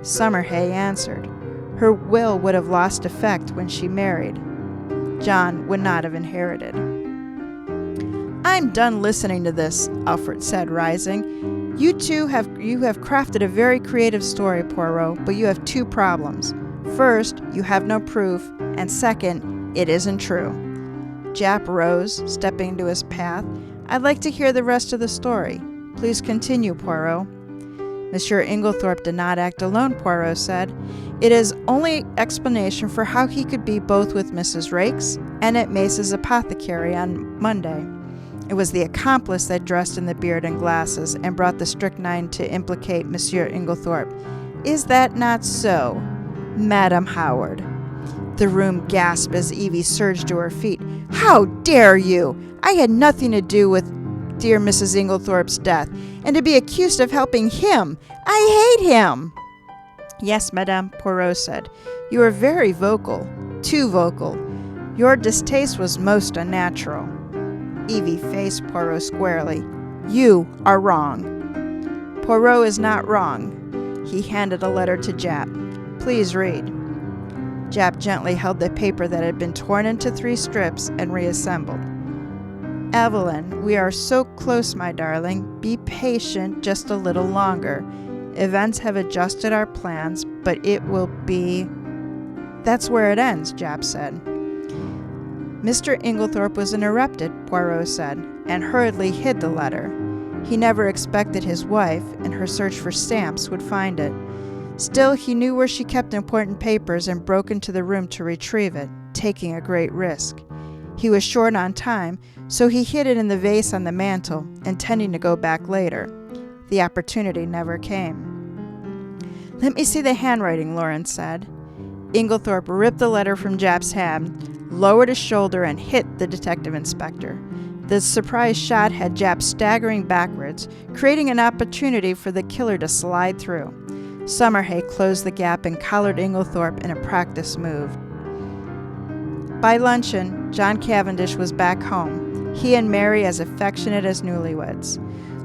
Summerhay answered. Her will would have lost effect when she married. John would not have inherited. I'm done listening to this, Alfred said, rising. You have crafted a very creative story, Poirot, but you have two problems. First, you have no proof, and second, it isn't true. Jap rose, stepping into his path. I'd like to hear the rest of the story. Please continue, Poirot. Monsieur Englethorpe did not act alone, Poirot said. It is only explanation for how he could be both with Mrs. Raikes and at Mace's apothecary on Monday. It was the accomplice that dressed in the beard and glasses and brought the strychnine to implicate Monsieur Englethorpe. Is that not so, Madame Howard? The room gasped as Evie surged to her feet. How dare you! I had nothing to do with dear Mrs. Englethorpe's death, and to be accused of helping him! I hate him! Yes, Madame, Poirot said. You are very vocal. Too vocal. Your distaste was most unnatural. Evie faced Poirot squarely. You are wrong. Poirot is not wrong. He handed a letter to Jap. Please read. Jap gently held the paper that had been torn into 3 strips and reassembled. Evelyn, we are so close, my darling. Be patient just a little longer. Events have adjusted our plans, but it will be... That's where it ends, Jap said. Mr. Englethorpe was interrupted, Poirot said, and hurriedly hid the letter. He never expected his wife, in her search for stamps, would find it. Still, he knew where she kept important papers and broke into the room to retrieve it, taking a great risk. He was short on time, so he hid it in the vase on the mantel, intending to go back later. The opportunity never came. Let me see the handwriting, Lawrence said. Englethorpe ripped the letter from Jap's hand, lowered his shoulder, and hit the detective inspector. The surprise shot had Jap staggering backwards, creating an opportunity for the killer to slide through. Summerhay closed the gap and collared Englethorpe in a practice move. By luncheon, John Cavendish was back home, he and Mary as affectionate as newlyweds.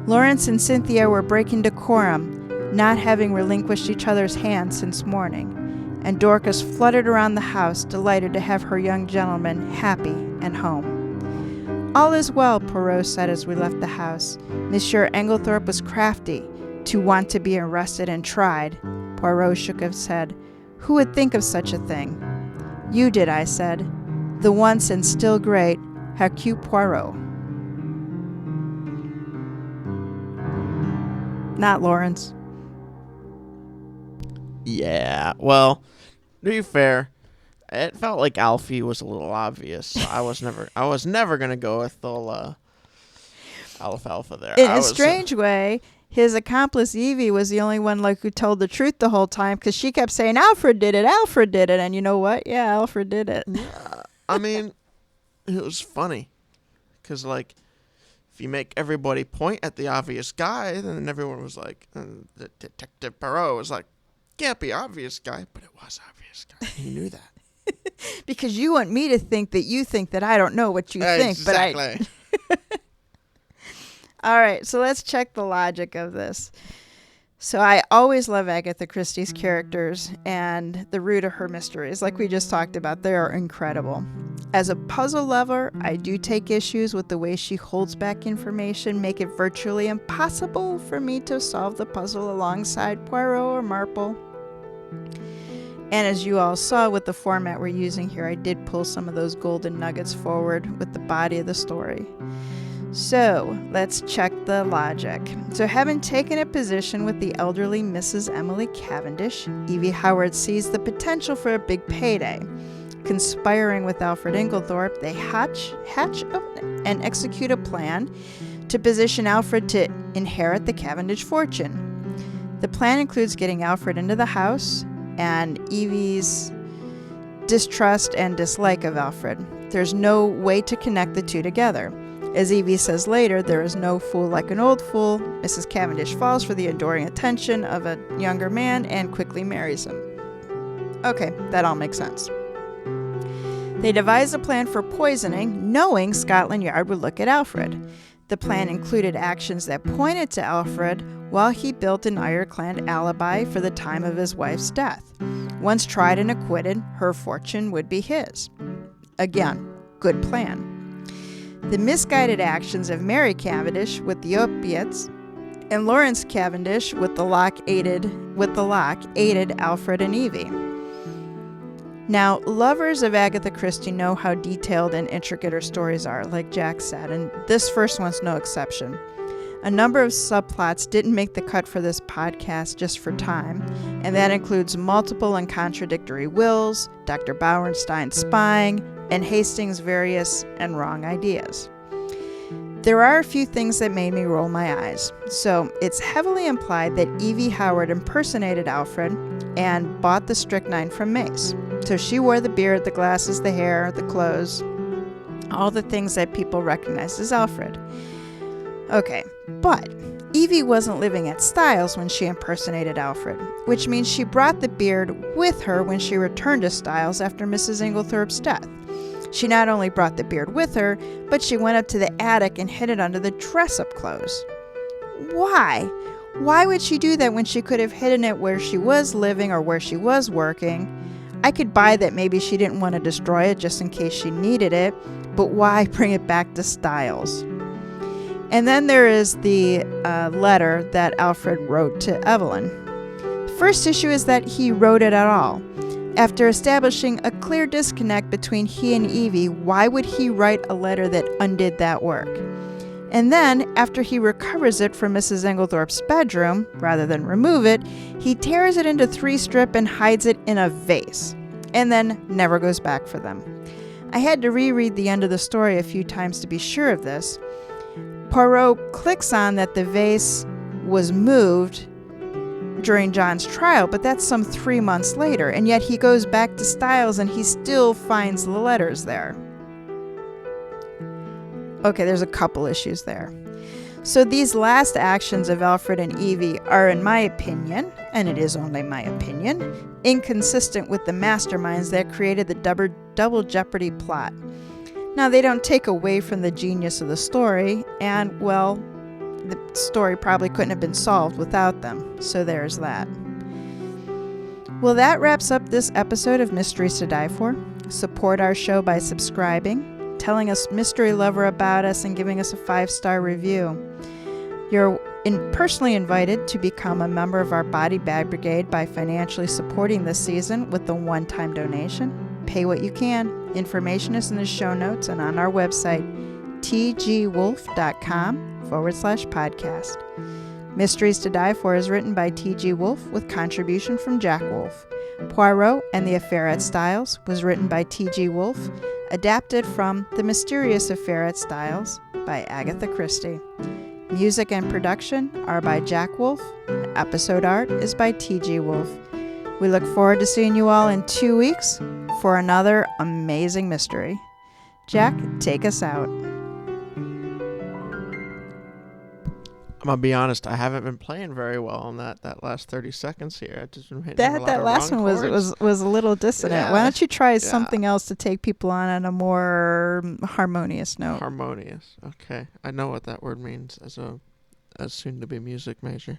Lawrence and Cynthia were breaking decorum, not having relinquished each other's hands since morning, and Dorcas fluttered around the house, delighted to have her young gentleman happy and home. All is well, Poirot said as we left the house. Monsieur Englethorpe was crafty, to want to be arrested and tried. Poirot shook his head. Who would think of such a thing? You did, I said. The once and still great Hercule Poirot. Not Lawrence. Yeah, well, to be fair, it felt like Alfie was a little obvious. So I was never gonna go with the alfalfa there. In a strange way, his accomplice Evie was the only one who told the truth the whole time, because she kept saying Alfred did it, and you know what? Yeah, Alfred did it. Yeah, I mean, it was funny, because if you make everybody point at the obvious guy, then everyone was like, the Detective Poirot was like, can't be obvious guy, but it was obvious guy. He knew that. Because you want me to think that you think that I don't know what you think, but Exactly. All right, so let's check the logic of this. So I always love Agatha Christie's characters and the root of her mysteries. Like we just talked about, they are incredible. As a puzzle lover, I do take issues with the way she holds back information, make it virtually impossible for me to solve the puzzle alongside Poirot or Marple. And as you all saw with the format we're using here, I did pull some of those golden nuggets forward with the body of the story. So, let's check the logic. So, having taken a position with the elderly Mrs. Emily Cavendish, Evie Howard sees the potential for a big payday. Conspiring with Alfred Inglethorpe, they hatch and execute a plan to position Alfred to inherit the Cavendish fortune. The plan includes getting Alfred into the house and Evie's distrust and dislike of Alfred. There's no way to connect the two together. As Evie says later, there is no fool like an old fool. Mrs. Cavendish falls for the adoring attention of a younger man and quickly marries him. Okay, that all makes sense. They devise a plan for poisoning, knowing Scotland Yard would look at Alfred. The plan included actions that pointed to Alfred while he built an ironclad alibi for the time of his wife's death. Once tried and acquitted, her fortune would be his. Again, good plan. The misguided actions of Mary Cavendish with the opiates and Lawrence Cavendish with the lock aided Alfred and Evie. Now, lovers of Agatha Christie know how detailed and intricate her stories are, like Jack said, and this first one's no exception. A number of subplots didn't make the cut for this podcast just for time, and that includes multiple and contradictory wills, Dr. Bauernstein spying, and Hastings' various and wrong ideas. There are a few things that made me roll my eyes. So, it's heavily implied that Evie Howard impersonated Alfred and bought the strychnine from Mace. So she wore the beard, the glasses, the hair, the clothes, all the things that people recognize as Alfred. Okay, but Evie wasn't living at Styles when she impersonated Alfred, which means she brought the beard with her when she returned to Styles after Mrs. Inglethorpe's death. She not only brought the beard with her, but she went up to the attic and hid it under the dress-up clothes. Why? Why would she do that when she could have hidden it where she was living or where she was working? I could buy that maybe she didn't want to destroy it just in case she needed it, but why bring it back to Styles? And then there is the letter that Alfred wrote to Evelyn. The first issue is that he wrote it at all. After establishing a clear disconnect between he and Evie, why would he write a letter that undid that work? And then, after he recovers it from Mrs. Inglethorpe's bedroom, rather than remove it, he tears it into 3-strip and hides it in a vase, and then never goes back for them. I had to reread the end of the story a few times to be sure of this. Poirot clicks on that the vase was moved during John's trial, but that's some 3 months later, and yet he goes back to Styles and he still finds the letters there. Okay, there's a couple issues there. So these last actions of Alfred and Evie are, in my opinion, and it is only my opinion, inconsistent with the masterminds that created the double jeopardy plot. Now, they don't take away from the genius of the story, and, well, the story probably couldn't have been solved without them, so there's that. Well, that wraps up this episode of Mysteries to Die For. Support our show by subscribing, telling us mystery lover about us, and giving us a 5-star review. You're personally invited to become a member of our Body Bag Brigade by financially supporting this season with a one-time donation. Pay what you can. Information is in the show notes and on our website, tgwolff.com/podcast. Mysteries to Die For is written by TG Wolff with contribution from Jack Wolff. Poirot and the Affair at Styles was written by TG Wolff, adapted from The Mysterious Affair at Styles by Agatha Christie. Music and production are by Jack Wolff. Episode art is by TG Wolff. We look forward to seeing you all in 2 weeks for another amazing mystery. Jack, take us out. I'm gonna be honest. I haven't been playing very well on that last 30 seconds here. I've just been hitting a lot That of last wrong one chords. was a little dissonant. Yeah. Why don't you try Yeah. something else to take people on a more harmonious note? Harmonious. Okay, I know what that word means as soon to be music major.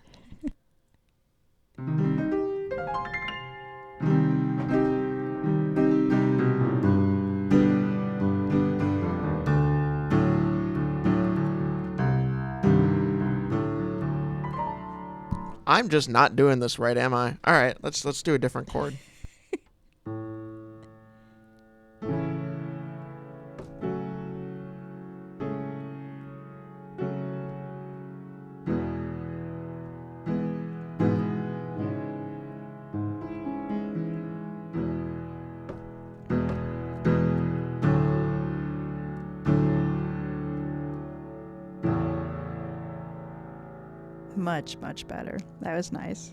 I'm just not doing this right, am I? All right, let's do a different chord. Much, much better. That was nice.